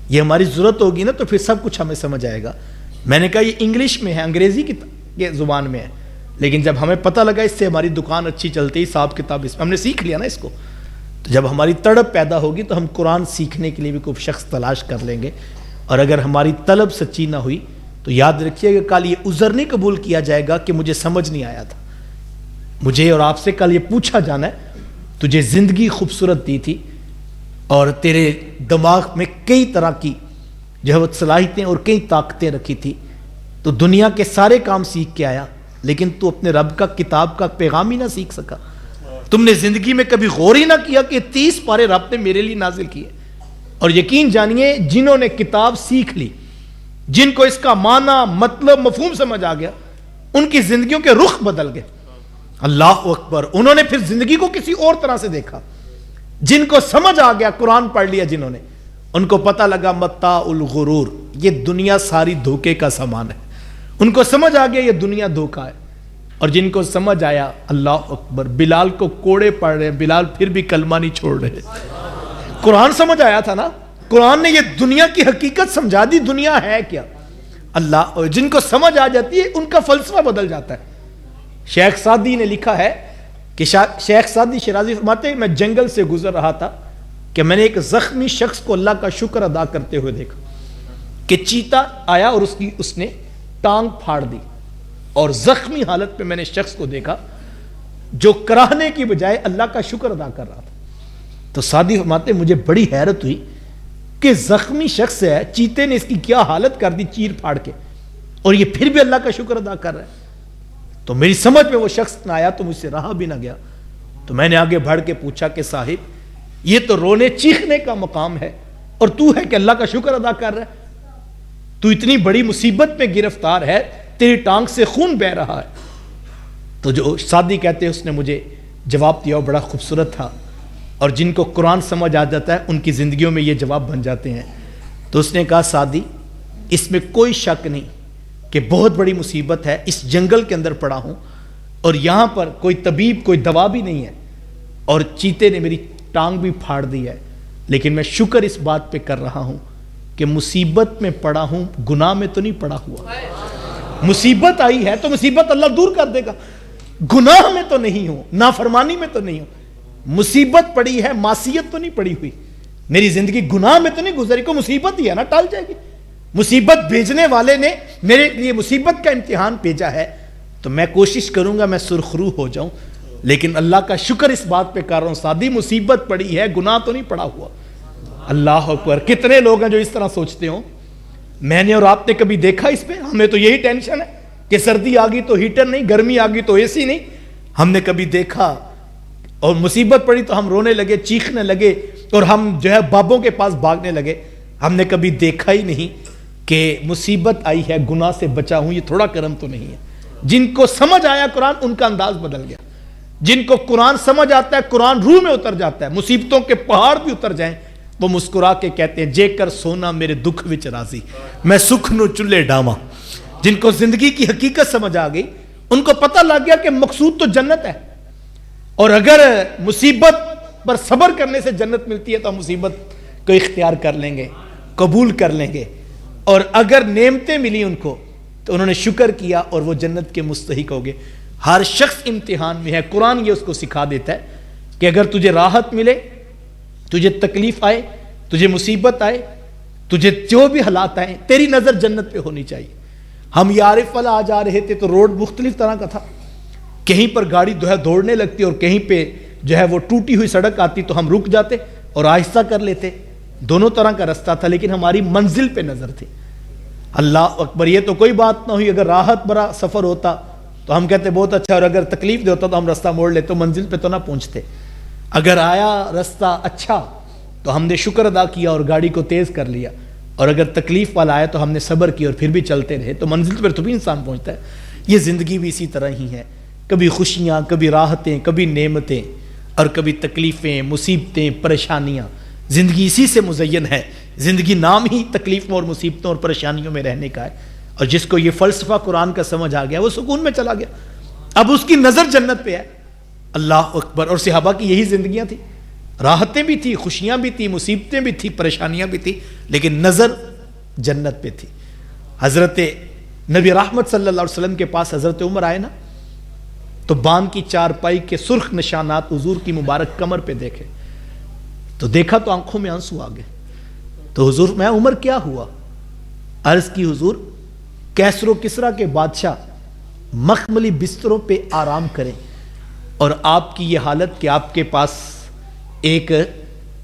یہ ہماری ضرورت ہوگی نا تو پھر سب کچھ ہمیں سمجھ آئے گا. میں نے کہا یہ انگلش میں ہے، انگریزی کی زبان میں ہے، لیکن جب ہمیں پتہ لگا اس سے ہماری دکان اچھی چلتی، حساب کتاب اس میں ہم نے سیکھ لیا نا اس کو، تو جب ہماری تڑپ پیدا ہوگی تو ہم قرآن سیکھنے کے لیے بھی کوئی شخص تلاش کر لیں گے. اور اگر ہماری طلب سچی نہ ہوئی تو یاد رکھیے کہ کل یہ عذر نہیں قبول کیا جائے گا کہ مجھے سمجھ نہیں آیا تھا. مجھے اور آپ سے کل یہ پوچھا جانا ہے تجھے زندگی خوبصورت دی تھی اور تیرے دماغ میں کئی طرح کی جو صلاحیتیں اور کئی طاقتیں رکھی تھی، تو دنیا کے سارے کام سیکھ کے آیا لیکن تو اپنے رب کا کتاب کا پیغام ہی نہ سیکھ سکا. تم نے زندگی میں کبھی غور ہی نہ کیا کہ 30 پارے رب نے میرے لیے نازل کیے. اور یقین جانیے جنہوں نے کتاب سیکھ لی، جن کو اس کا معنی مطلب مفہوم سمجھ آ گیا، ان کی زندگیوں کے رخ بدل گئے. اللہ اکبر. انہوں نے پھر زندگی کو کسی اور طرح سے دیکھا. جن کو سمجھ آ گیا، قرآن پڑھ لیا جنہوں نے، ان کو پتہ لگا متاع الغرور، یہ دنیا ساری دھوکے کا سامان ہے. ان کو سمجھ آ گیا یہ دنیا دھوکا ہے. اور جن کو سمجھ آیا، اللہ اکبر، بلال کو کوڑے پڑ رہے ہیں، بلال پھر بھی کلمہ نہیں چھوڑ رہے. قرآن سمجھ آیا تھا نا، قرآن نے یہ دنیا کی حقیقت سمجھا دی، دنیا ہے کیا. اللہ، جن کو سمجھ آ جاتی ہے ان کا فلسفہ بدل جاتا ہے. شیخ سعدی نے لکھا ہے کہ شیخ سعدی شیرازی فرماتے ہیں میں جنگل سے گزر رہا تھا کہ میں نے ایک زخمی شخص کو اللہ کا شکر ادا کرتے ہوئے دیکھا کہ چیتا آیا اور اس نے ٹانگ پھاڑ دی، اور زخمی حالت پہ میں نے شخص کو دیکھا جو کراہنے کی بجائے اللہ کا شکر ادا کر رہا تھا. تو سعدی فرماتے مجھے بڑی حیرت ہوئی کہ زخمی شخص ہے، چیتے نے اس کی کیا حالت کر دی چیر پھاڑ کے، اور یہ پھر بھی اللہ کا شکر ادا کر رہا ہے. تو میری سمجھ میں وہ شخص نہ آیا تو مجھ سے رہا بھی نہ گیا. تو میں نے آگے بڑھ کے پوچھا کہ صاحب یہ تو رونے چیخنے کا مقام ہے اور تو ہے کہ اللہ کا شکر ادا کر رہا ہے. تو اتنی بڑی مصیبت میں گرفتار ہے، تیری ٹانگ سے خون بہ رہا ہے. تو جو سعدی کہتے ہیں اس نے مجھے جواب دیا، وہ بڑا خوبصورت تھا. اور جن کو قرآن سمجھ آ جاتا ہے ان کی زندگیوں میں یہ جواب بن جاتے ہیں. تو اس نے کہا سعدی اس میں کوئی شک نہیں کہ بہت بڑی مصیبت ہے، اس جنگل کے اندر پڑا ہوں اور یہاں پر کوئی طبیب کوئی دوا بھی نہیں ہے اور چیتے نے میری ٹانگ بھی پھاڑ دی ہے، لیکن میں شکر اس بات پہ کر رہا ہوں کہ مصیبت میں پڑا ہوں، گناہ میں تو نہیں پڑا ہوا. مصیبت آئی ہے تو مصیبت اللہ دور کر دے گا. گناہ میں تو نہیں ہوں، نافرمانی میں تو نہیں ہوں. مصیبت پڑی ہے، معصیت تو نہیں پڑی ہوئی، میری زندگی گناہ میں تو نہیں گزری، کو مصیبت ہی ہے نا، ٹال جائے گی. مصیبت بھیجنے والے نے میرے لیے مصیبت کا امتحان بھیجا ہے تو میں کوشش کروں گا میں سرخرو ہو جاؤں، لیکن اللہ کا شکر اس بات پہ کر رہا ہوں سعدی مصیبت پڑی ہے، گناہ تو نہیں پڑا ہوا. اللہ اکبر. کتنے لوگ ہیں جو اس طرح سوچتے ہوں. میں نے اور آپ نے کبھی دیکھا اس پہ؟ ہمیں تو یہی ٹینشن ہے کہ سردی آ گئی تو ہیٹر نہیں، گرمی آ گئی تو اے سی نہیں. ہم نے کبھی دیکھا اور مصیبت پڑی تو ہم رونے لگے، چیخنے لگے اور ہم جو ہے بابوں کے پاس بھاگنے لگے. ہم نے کبھی دیکھا ہی نہیں کہ مصیبت آئی ہے گناہ سے بچا ہوں، یہ تھوڑا کرم تو نہیں ہے. جن کو سمجھ آیا قرآن ان کا انداز بدل گیا. جن کو قرآن سمجھ آتا ہے، قرآن روح میں اتر جاتا ہے، مصیبتوں کے پہاڑ بھی اتر جائیں وہ مسکرا کے کہتے ہیں جے کر سونا میرے دکھ وچ راضی، میں سکھ نو چلے ڈاواں. جن کو زندگی کی حقیقت سمجھ آ گئی ان کو پتہ لگ گیا کہ مقصود تو جنت ہے، اور اگر مصیبت پر صبر کرنے سے جنت ملتی ہے تو ہم مصیبت کو اختیار کر لیں گے، قبول کر لیں گے، اور اگر نعمتیں ملی ان کو تو انہوں نے شکر کیا اور وہ جنت کے مستحق ہو گئے۔ ہر شخص امتحان میں ہے، قرآن یہ اس کو سکھا دیتا ہے کہ اگر تجھے راحت ملے، تجھے تکلیف آئے، تجھے مصیبت آئے، تجھے جو بھی حالات آئے، تیری نظر جنت پہ ہونی چاہیے۔ ہم یارف والا آ جا رہے تھے تو روڈ مختلف طرح کا تھا، کہیں پر گاڑی جو ہے دوڑنے لگتی اور کہیں پہ جو ہے وہ ٹوٹی ہوئی سڑک آتی تو ہم رک جاتے اور آہستہ کر لیتے، دونوں طرح کا رستہ تھا، لیکن ہماری منزل پہ نظر تھی۔ اللہ اکبر، یہ تو کوئی بات نہ ہوئی، اگر راحت بھرا سفر ہوتا تو ہم کہتے بہت اچھا، اور اگر تکلیف دے ہوتا تو ہم رستہ موڑ لیتے، تو منزل پہ تو نہ پہنچتے۔ اگر آیا رستہ اچھا تو ہم نے شکر ادا کیا اور گاڑی کو تیز کر لیا، اور اگر تکلیف والا آیا تو ہم نے صبر کیا اور پھر بھی چلتے رہے، تو منزل پر تو بھی انسان پہنچتا ہے۔ یہ زندگی بھی اسی طرح ہی ہے، کبھی خوشیاں، کبھی راحتیں، کبھی نعمتیں، اور کبھی تکلیفیں، مصیبتیں، پریشانیاں۔ زندگی اسی سے مزین ہے، زندگی نام ہی تکلیفوں اور مصیبتوں اور پریشانیوں میں رہنے کا ہے، اور جس کو یہ فلسفہ قرآن کا سمجھ آ گیا وہ سکون میں چلا گیا، اب اس کی نظر جنت پہ ہے۔ اللہ اکبر، اور صحابہ کی یہی زندگیاں تھیں، راحتیں بھی تھی، خوشیاں بھی تھی، مصیبتیں بھی تھی، پریشانیاں بھی تھی، لیکن نظر جنت پہ تھی۔ حضرت نبی رحمت صلی اللہ علیہ وسلم کے پاس حضرت عمر آئے نا، تو بان کی چارپائی کے سرخ نشانات حضور کی مبارک کمر پہ دیکھے، تو دیکھا تو آنکھوں میں آنسو آ گئے۔ تو حضور، میں عمر کیا ہوا؟ عرض کی حضور، کیسر و کسرا کے بادشاہ مخملی بستروں پہ آرام کریں، اور آپ کی یہ حالت کہ آپ کے پاس ایک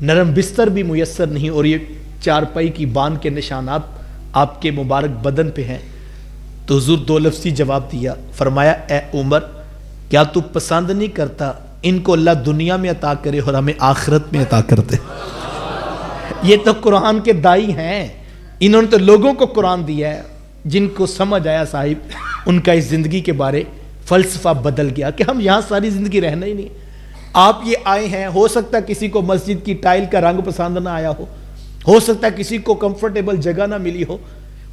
نرم بستر بھی میسر نہیں، اور یہ چارپائی کی بان کے نشانات آپ کے مبارک بدن پہ ہیں۔ تو حضور دو لفظی جواب دیا، فرمایا اے عمر، کیا تو پسند نہیں کرتا ان کو اللہ دنیا میں عطا کرے اور ہمیں آخرت میں عطا کر دے؟ یہ تو قرآن کے دائی ہیں، انہوں نے تو لوگوں کو قرآن دیا ہے، جن کو سمجھ آیا صاحب ان کا اس زندگی کے بارے فلسفہ بدل گیا کہ ہم یہاں ساری زندگی رہنا ہی نہیں۔ آپ یہ آئے ہیں، ہو سکتا ہے کسی کو مسجد کی ٹائل کا رنگ پسند نہ آیا ہو سکتا ہے کسی کو کمفرٹیبل جگہ نہ ملی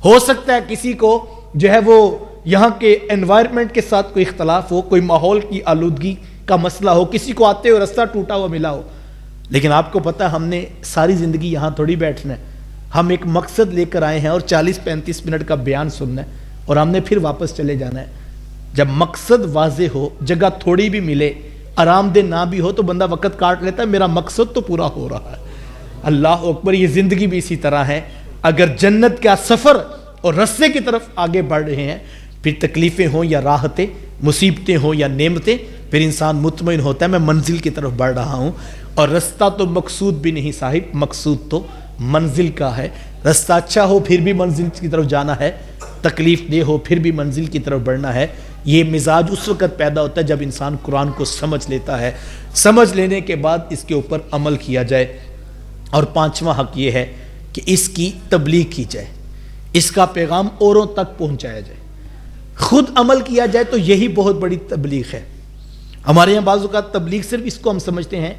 ہو سکتا ہے کسی کو جو ہے وہ یہاں کے انوائرمنٹ کے ساتھ کوئی اختلاف ہو، کوئی ماحول کی آلودگی کا مسئلہ ہو، کسی کو آتے ہوئے رستہ ٹوٹا ہوا ملا ہو، لیکن آپ کو پتہ ہم نے ساری زندگی یہاں تھوڑی بیٹھنا ہے، ہم ایک مقصد لے کر آئے ہیں اور 40-35 منٹ کا بیان سننا ہے اور ہم نے پھر واپس چلے جانا ہے۔ جب مقصد واضح ہو، جگہ تھوڑی بھی ملے، آرام دہ نہ بھی ہو، تو بندہ وقت کاٹ لیتا ہے، میرا مقصد تو پورا ہو رہا ہے۔ اللہ اکبر، یہ زندگی بھی اسی طرح ہے، اگر جنت کا سفر اور رستے کی طرف آگے بڑھ رہے ہیں، پھر تکلیفیں ہوں یا راحتیں، مصیبتیں ہوں یا نعمتیں، پھر انسان مطمئن ہوتا ہے میں منزل کی طرف بڑھ رہا ہوں، اور رستہ تو مقصود بھی نہیں صاحب، مقصود تو منزل کا ہے۔ رستہ اچھا ہو پھر بھی منزل کی طرف جانا ہے، تکلیف دہ ہو پھر بھی منزل کی طرف بڑھنا ہے۔ یہ مزاج اس وقت پیدا ہوتا ہے جب انسان قرآن کو سمجھ لیتا ہے، سمجھ لینے کے بعد اس کے اوپر عمل کیا جائے۔ اور پانچواں حق یہ ہے کہ اس کی تبلیغ کی جائے، اس کا پیغام اوروں تک پہنچایا جائے، خود عمل کیا جائے، تو یہی بہت بڑی تبلیغ ہے۔ ہمارے یہاں بعض اوقات تبلیغ صرف اس کو ہم سمجھتے ہیں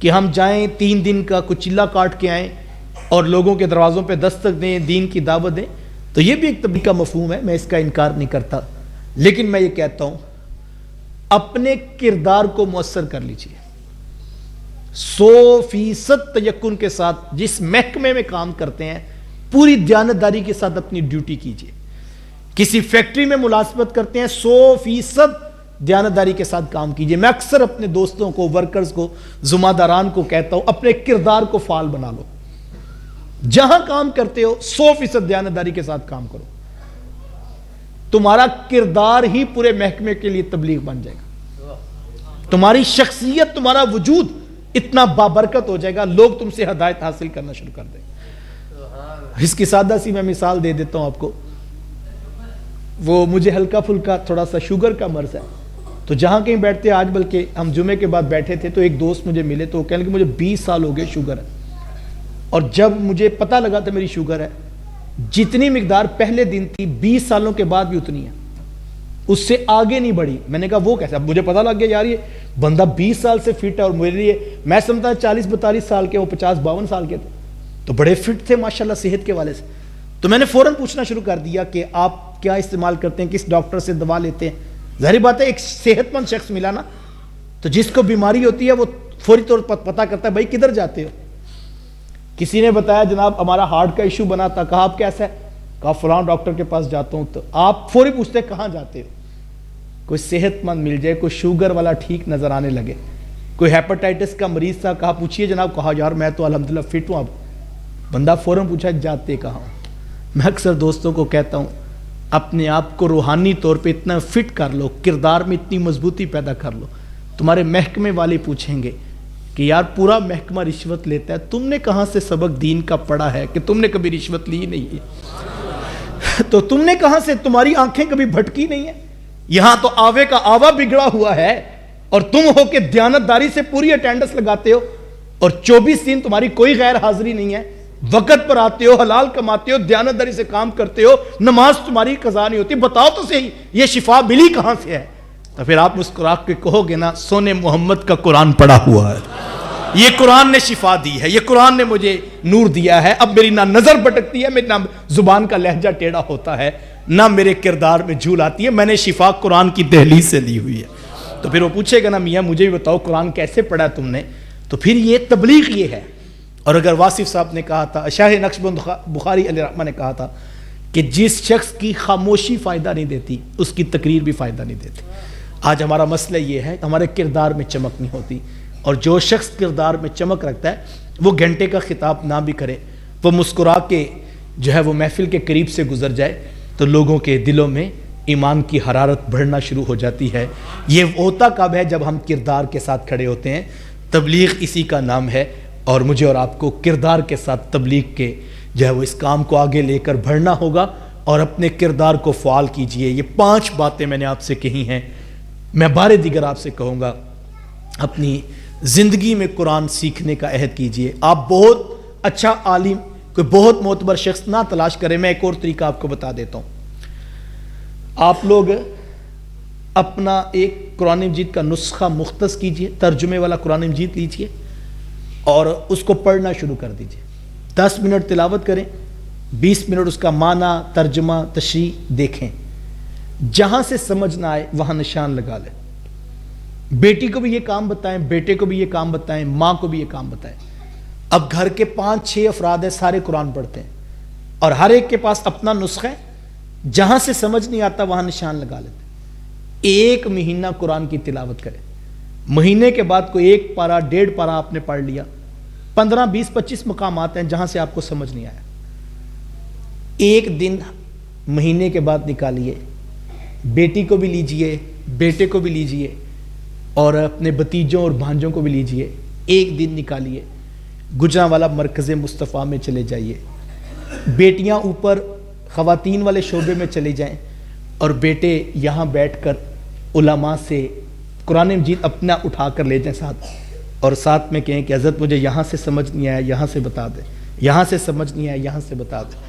کہ ہم جائیں 3 دن کا کچھ چلہ کاٹ کے آئیں اور لوگوں کے دروازوں پہ دستک دیں، دین کی دعوت دیں، تو یہ بھی ایک تبلیغ کا مفہوم ہے، میں اس کا انکار نہیں کرتا، لیکن میں یہ کہتا ہوں اپنے کردار کو مؤثر کر لیجئے، 100% تیقن کے ساتھ جس محکمے میں کام کرتے ہیں پوری دیانتداری کے ساتھ اپنی ڈیوٹی کیجئے۔ کسی فیکٹری میں ملازمت کرتے ہیں، 100% دیانتداری کے ساتھ کام کیجئے۔ میں اکثر اپنے دوستوں کو، ورکرز کو، ذمہ داران کو کہتا ہوں اپنے کردار کو فعال بنا لو، جہاں کام کرتے ہو 100% دیانتداری کے ساتھ کام کرو، تمہارا کردار ہی پورے محکمے کے لیے تبلیغ بن جائے گا، تمہاری شخصیت، تمہارا وجود اتنا بابرکت ہو جائے گا، لوگ تم سے ہدایت حاصل کرنا شروع کر دیں گے۔ اس کی سادہ سی میں مثال دے دیتا ہوں آپ کو، وہ مجھے ہلکا پھلکا تھوڑا سا شوگر کا مرض ہے، تو جہاں کہیں بیٹھتے، آج بلکہ ہم جمعے کے بعد بیٹھے تھے تو ایک دوست مجھے ملے تو وہ کہنے لگے مجھے 20 سال ہو گئے شوگر ہے، اور جب مجھے پتہ لگا تھا میری شوگر ہے، جتنی مقدار پہلے دن تھی 20 سالوں کے بعد بھی اتنی ہے، اس سے آگے نہیں بڑھی۔ میں نے کہا وہ کیسے؟ اب مجھے پتہ لگ گیا یار یہ بندہ 20 سال سے فٹ ہے، اور میرے لیے میں سمجھتا 40-42 سال کے، وہ 50-52 سال کے تھے، تو بڑے فٹ تھے ماشاءاللہ صحت کے والے سے۔ تو میں نے فوراً پوچھنا شروع کر دیا کہ آپ کیا استعمال کرتے ہیں، کس ڈاکٹر سے دوا لیتے ہیں؟ ظاہر بات ہے ایک صحت مند شخص ملا نا، تو جس کو بیماری ہوتی ہے وہ فوری طور پر پتہ کرتا ہے بھائی کدھر جاتے ہو. کسی نے بتایا جناب ہمارا ہارٹ کا ایشو بنا تھا, کہا آپ کیسا ہے, کہا فلاں ڈاکٹر کے پاس جاتا ہوں. تو آپ فوری پوچھتے کہاں جاتے ہو. کوئی صحت مند مل جائے, کوئی شوگر والا ٹھیک نظر آنے لگے, کوئی ہیپاٹائٹس کا مریض تھا, کہا پوچھئے جناب, کہا یار میں تو الحمدللہ فٹ ہوں. اب بندہ فوراً پوچھا جاتے کہاں ہوں. میں اکثر دوستوں کو کہتا ہوں اپنے آپ کو روحانی طور پہ اتنا فٹ کر لو, کردار میں اتنی مضبوطی پیدا کر لو, تمہارے محکمے والے پوچھیں گے کہ یار پورا محکمہ رشوت لیتا ہے, تم نے کہاں سے سبق دین کا پڑھا ہے کہ تم نے کبھی رشوت لی نہیں ہے؟ تو تم نے کہاں سے, تمہاری آنکھیں کبھی بھٹکی نہیں ہیں؟ یہاں تو آوے کا آوا بگڑا ہوا ہے اور تم ہو کہ دیانتداری سے پوری اٹینڈنس لگاتے ہو اور 24 دن تمہاری کوئی غیر حاضری نہیں ہے, وقت پر آتے ہو, حلال کماتے ہو, دیانتداری سے کام کرتے ہو, نماز تمہاری قضا نہیں ہوتی. بتاؤ تو صحیح یہ شفا ملی کہاں سے ہے؟ تو پھر آپ مسکرا کے کہو گے نا سونے محمد کا قرآن پڑھا ہوا ہے, یہ قرآن نے شفا دی ہے, یہ قرآن نے مجھے نور دیا ہے. اب میری نہ نظر بھٹکتی ہے, میری نہ زبان کا لہجہ ٹیڑھا ہوتا ہے, نہ میرے کردار میں جھول آتی ہے, میں نے شفا قرآن کی دہلیز سے لی ہوئی ہے. تو پھر وہ پوچھے گا نا میاں مجھے بھی بتاؤ قرآن کیسے پڑھا تم نے؟ تو پھر یہ تبلیغ یہ ہے. اور اگر واصف صاحب نے کہا تھا, شاہ نقشبند بخاری علیہ رحمہ نے کہا تھا کہ جس شخص کی خاموشی فائدہ نہیں دیتی اس کی تقریر بھی فائدہ نہیں دیتی. آج ہمارا مسئلہ یہ ہے ہمارے کردار میں چمک نہیں ہوتی, اور جو شخص کردار میں چمک رکھتا ہے وہ گھنٹے کا خطاب نہ بھی کرے, وہ مسکرا کے جو ہے وہ محفل کے قریب سے گزر جائے تو لوگوں کے دلوں میں ایمان کی حرارت بڑھنا شروع ہو جاتی ہے. یہ ہوتا کب ہے؟ جب ہم کردار کے ساتھ کھڑے ہوتے ہیں. تبلیغ اسی کا نام ہے, اور مجھے اور آپ کو کردار کے ساتھ تبلیغ کے جو ہے وہ اس کام کو آگے لے کر بڑھنا ہوگا, اور اپنے کردار کو فعال کیجئے. یہ 5 باتیں میں نے آپ سے کہی ہیں, میں بارے دیگر آپ سے کہوں گا اپنی زندگی میں قرآن سیکھنے کا عہد کیجئے. آپ بہت اچھا عالم, کوئی بہت معتبر شخص نہ تلاش کریں. میں ایک اور طریقہ آپ کو بتا دیتا ہوں. آپ لوگ اپنا ایک قرآن مجید کا نسخہ مختص کیجئے, ترجمے والا قرآن مجید لیجئے اور اس کو پڑھنا شروع کر دیجئے. 10 منٹ تلاوت کریں, 20 منٹ اس کا معنی, ترجمہ, تشریح دیکھیں. جہاں سے سمجھ نہ آئے وہاں نشان لگا لیں. بیٹی کو بھی یہ کام بتائیں, بیٹے کو بھی یہ کام بتائیں, ماں کو بھی یہ کام بتائیں. اب گھر کے 5-6 افراد ہیں, سارے قرآن پڑھتے ہیں اور ہر ایک کے پاس اپنا نسخہ ہے. جہاں سے سمجھ نہیں آتا وہاں نشان لگا لیتے. 1 مہینہ قرآن کی تلاوت کریں. مہینے کے بعد کوئی 1 پارہ 1.5 پارہ آپ نے پڑھ لیا. 15, 20, 25 مقامات ہیں جہاں سے آپ کو سمجھ نہیں آیا. 1 دن مہینے کے بعد نکالیے, بیٹی کو بھی لیجئے, بیٹے کو بھی لیجئے اور اپنے بتیجوں اور بھانجوں کو بھی لیجئے. 1 دن نکالیے, گجرانوالہ مرکز مصطفیٰ میں چلے جائیے. بیٹیاں اوپر خواتین والے شعبے میں چلے جائیں اور بیٹے یہاں بیٹھ کر علماء سے قرآن مجید اپنا اٹھا کر لے جائیں ساتھ, اور ساتھ میں کہیں کہ حضرت مجھے یہاں سے سمجھ نہیں آیا, یہاں سے بتا دیں, یہاں سے سمجھ نہیں آیا, یہاں سے بتا دیں.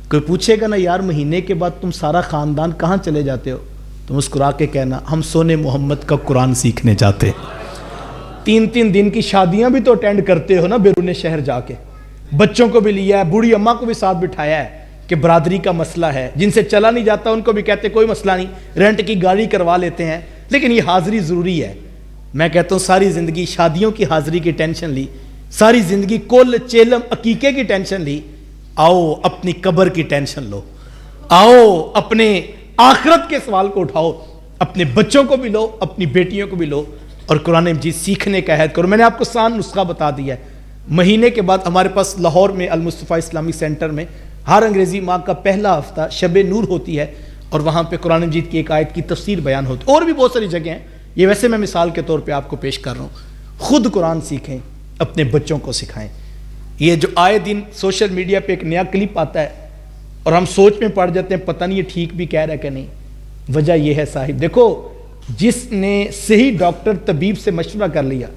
کوئی پوچھے گا نا یار مہینے کے بعد تم سارا خاندان کہاں چلے جاتے ہو؟ تو مسکرا کے کہنا ہم سونے محمد کا قرآن سیکھنے جاتے. 3 دن کی شادیاں بھی تو اٹینڈ کرتے ہو نا بیرون شہر جا کے. بچوں کو بھی لیا ہے, بوڑھی اماں کو بھی ساتھ بٹھایا ہے کہ برادری کا مسئلہ ہے. جن سے چلا نہیں جاتا ان کو بھی کہتے کوئی مسئلہ نہیں, رینٹ کی گاڑی کروا لیتے ہیں, لیکن یہ حاضری ضروری ہے. میں کہتا ہوں ساری زندگی شادیوں کی حاضری کی ٹینشن لی, ساری زندگی کل چیلم عقیقے کی ٹینشن لی. آؤ اپنی قبر کی ٹینشن لو, آؤ اپنے آخرت کے سوال کو اٹھاؤ, اپنے بچوں کو بھی لو, اپنی بیٹیوں کو بھی لو اور قرآن مجید سیکھنے کا عہد کرو. میں نے آپ کو آسان نسخہ بتا دیا ہے. مہینے کے بعد ہمارے پاس لاہور میں المصطفیٰ اسلامک سینٹر میں ہر انگریزی ماہ کا پہلا ہفتہ شب نور ہوتی ہے, اور وہاں پہ قرآن مجید کی ایک آیت کی تفسیر بیان ہوتی ہے. اور بھی بہت ساری جگہیں ہیں, یہ ویسے میں مثال کے طور پہ آپ کو پیش کر رہا ہوں. خود قرآن سیکھیں, اپنے بچوں کو سکھائیں. یہ جو آئے دن سوشل میڈیا پہ ایک نیا کلپ آتا ہے اور ہم سوچ میں پڑ جاتے ہیں پتہ نہیں یہ ٹھیک بھی کہہ رہا ہے کہ نہیں. وجہ یہ ہے صاحب, دیکھو جس نے صحیح ڈاکٹر طبیب سے مشورہ کر لیا,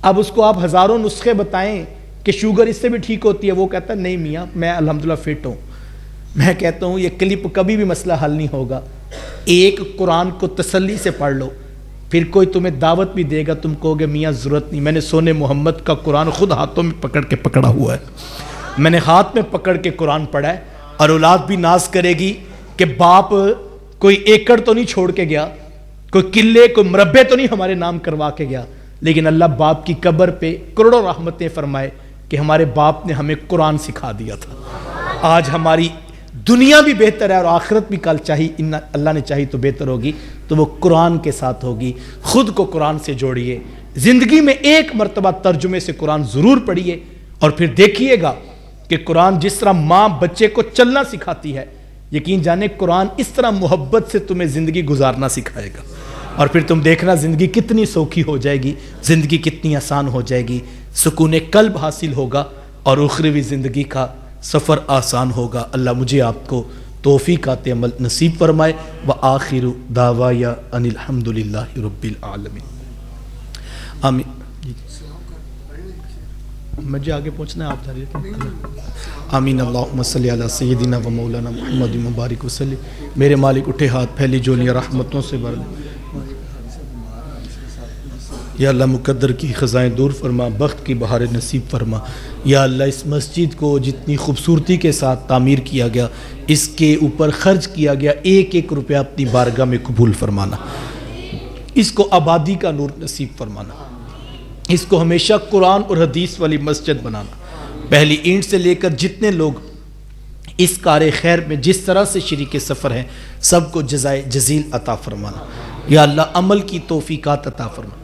اب اس کو آپ ہزاروں نسخے بتائیں کہ شوگر اس سے بھی ٹھیک ہوتی ہے, وہ کہتا ہے نہیں میاں میں الحمدللہ فٹ ہوں. میں کہتا ہوں یہ کلپ کبھی بھی مسئلہ حل نہیں ہوگا. ایک قرآن کو تسلی سے پڑھ لو, پھر کوئی تمہیں دعوت بھی دے گا, تم کہو گے میاں ضرورت نہیں, میں نے سونے محمد کا قرآن خود ہاتھوں میں پکڑ کے پکڑا ہوا ہے, میں نے ہاتھ میں پکڑ کے قرآن پڑھا ہے. اور اولاد بھی ناز کرے گی کہ باپ کوئی ایکڑ تو نہیں چھوڑ کے گیا, کوئی قلعے کوئی مربع تو نہیں ہمارے نام کروا کے گیا, لیکن اللہ باپ کی قبر پہ کروڑوں رحمتیں فرمائے کہ ہمارے باپ نے ہمیں قرآن سکھا دیا تھا۔ آج ہماری دنیا بھی بہتر ہے اور آخرت بھی کل چاہیے اللہ نے چاہی تو بہتر ہوگی، تو وہ قرآن کے ساتھ ہوگی۔ خود کو قرآن سے جوڑیے، زندگی میں ایک مرتبہ ترجمے سے قرآن ضرور پڑھیے، اور پھر دیکھیے گا کہ قرآن جس طرح ماں بچے کو چلنا سکھاتی ہے، یقین جانے قرآن اس طرح محبت سے تمہیں زندگی گزارنا سکھائے گا، اور پھر تم دیکھنا زندگی کتنی سوکھی ہو جائے گی، زندگی کتنی آسان ہو جائے گی، سکون قلب حاصل ہوگا اور اخروی زندگی کا سفر آسان ہوگا۔ اللہ مجھے آپ کو توفیقات عمل نصیب فرمائے۔ وآخر دعوایا ان الحمدللہ رب العالمین۔ آمین۔ مجھے آگے پہنچنا ہے، آپ جا رہے تھے۔ آمین۔ اللہم صلی علی سیدنا و مولانا محمد مبارک وسلم۔ میرے مالک اٹھے ہاتھ پھیلی جولیاں رحمتوں سے بھر دے۔ یا اللہ مقدر کی خزائیں دور فرما، بخت کی بہار نصیب فرما۔ یا اللہ اس مسجد کو جتنی خوبصورتی کے ساتھ تعمیر کیا گیا، اس کے اوپر خرچ کیا گیا ایک ایک روپیہ اپنی بارگاہ میں قبول فرمانا، اس کو آبادی کا نور نصیب فرمانا، اس کو ہمیشہ قرآن اور حدیث والی مسجد بنانا۔ پہلی اینٹ سے لے کر جتنے لوگ اس کار خیر میں جس طرح سے شریک سفر ہیں، سب کو جزائے جزیل عطا فرمانا۔ یا اللہ عمل کی توفیقات عطا فرما۔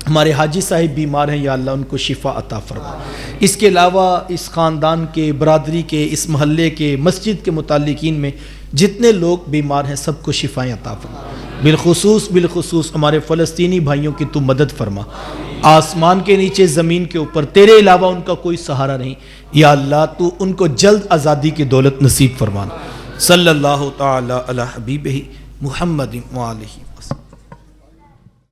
ہمارے حاجی صاحب بیمار ہیں، یا اللہ ان کو شفا عطا فرما۔ اس کے علاوہ اس خاندان کے، برادری کے، اس محلے کے، مسجد کے متعلقین میں جتنے لوگ بیمار ہیں سب کو شفائیں عطا فرما۔ بالخصوص ہمارے فلسطینی بھائیوں کی تو مدد فرما۔ آسمان کے نیچے زمین کے اوپر تیرے علاوہ ان کا کوئی سہارا نہیں، یا اللہ تو ان کو جلد آزادی کی دولت نصیب فرمانا۔ صلی اللہ تعالی علی حبیبہ محمد وآلہ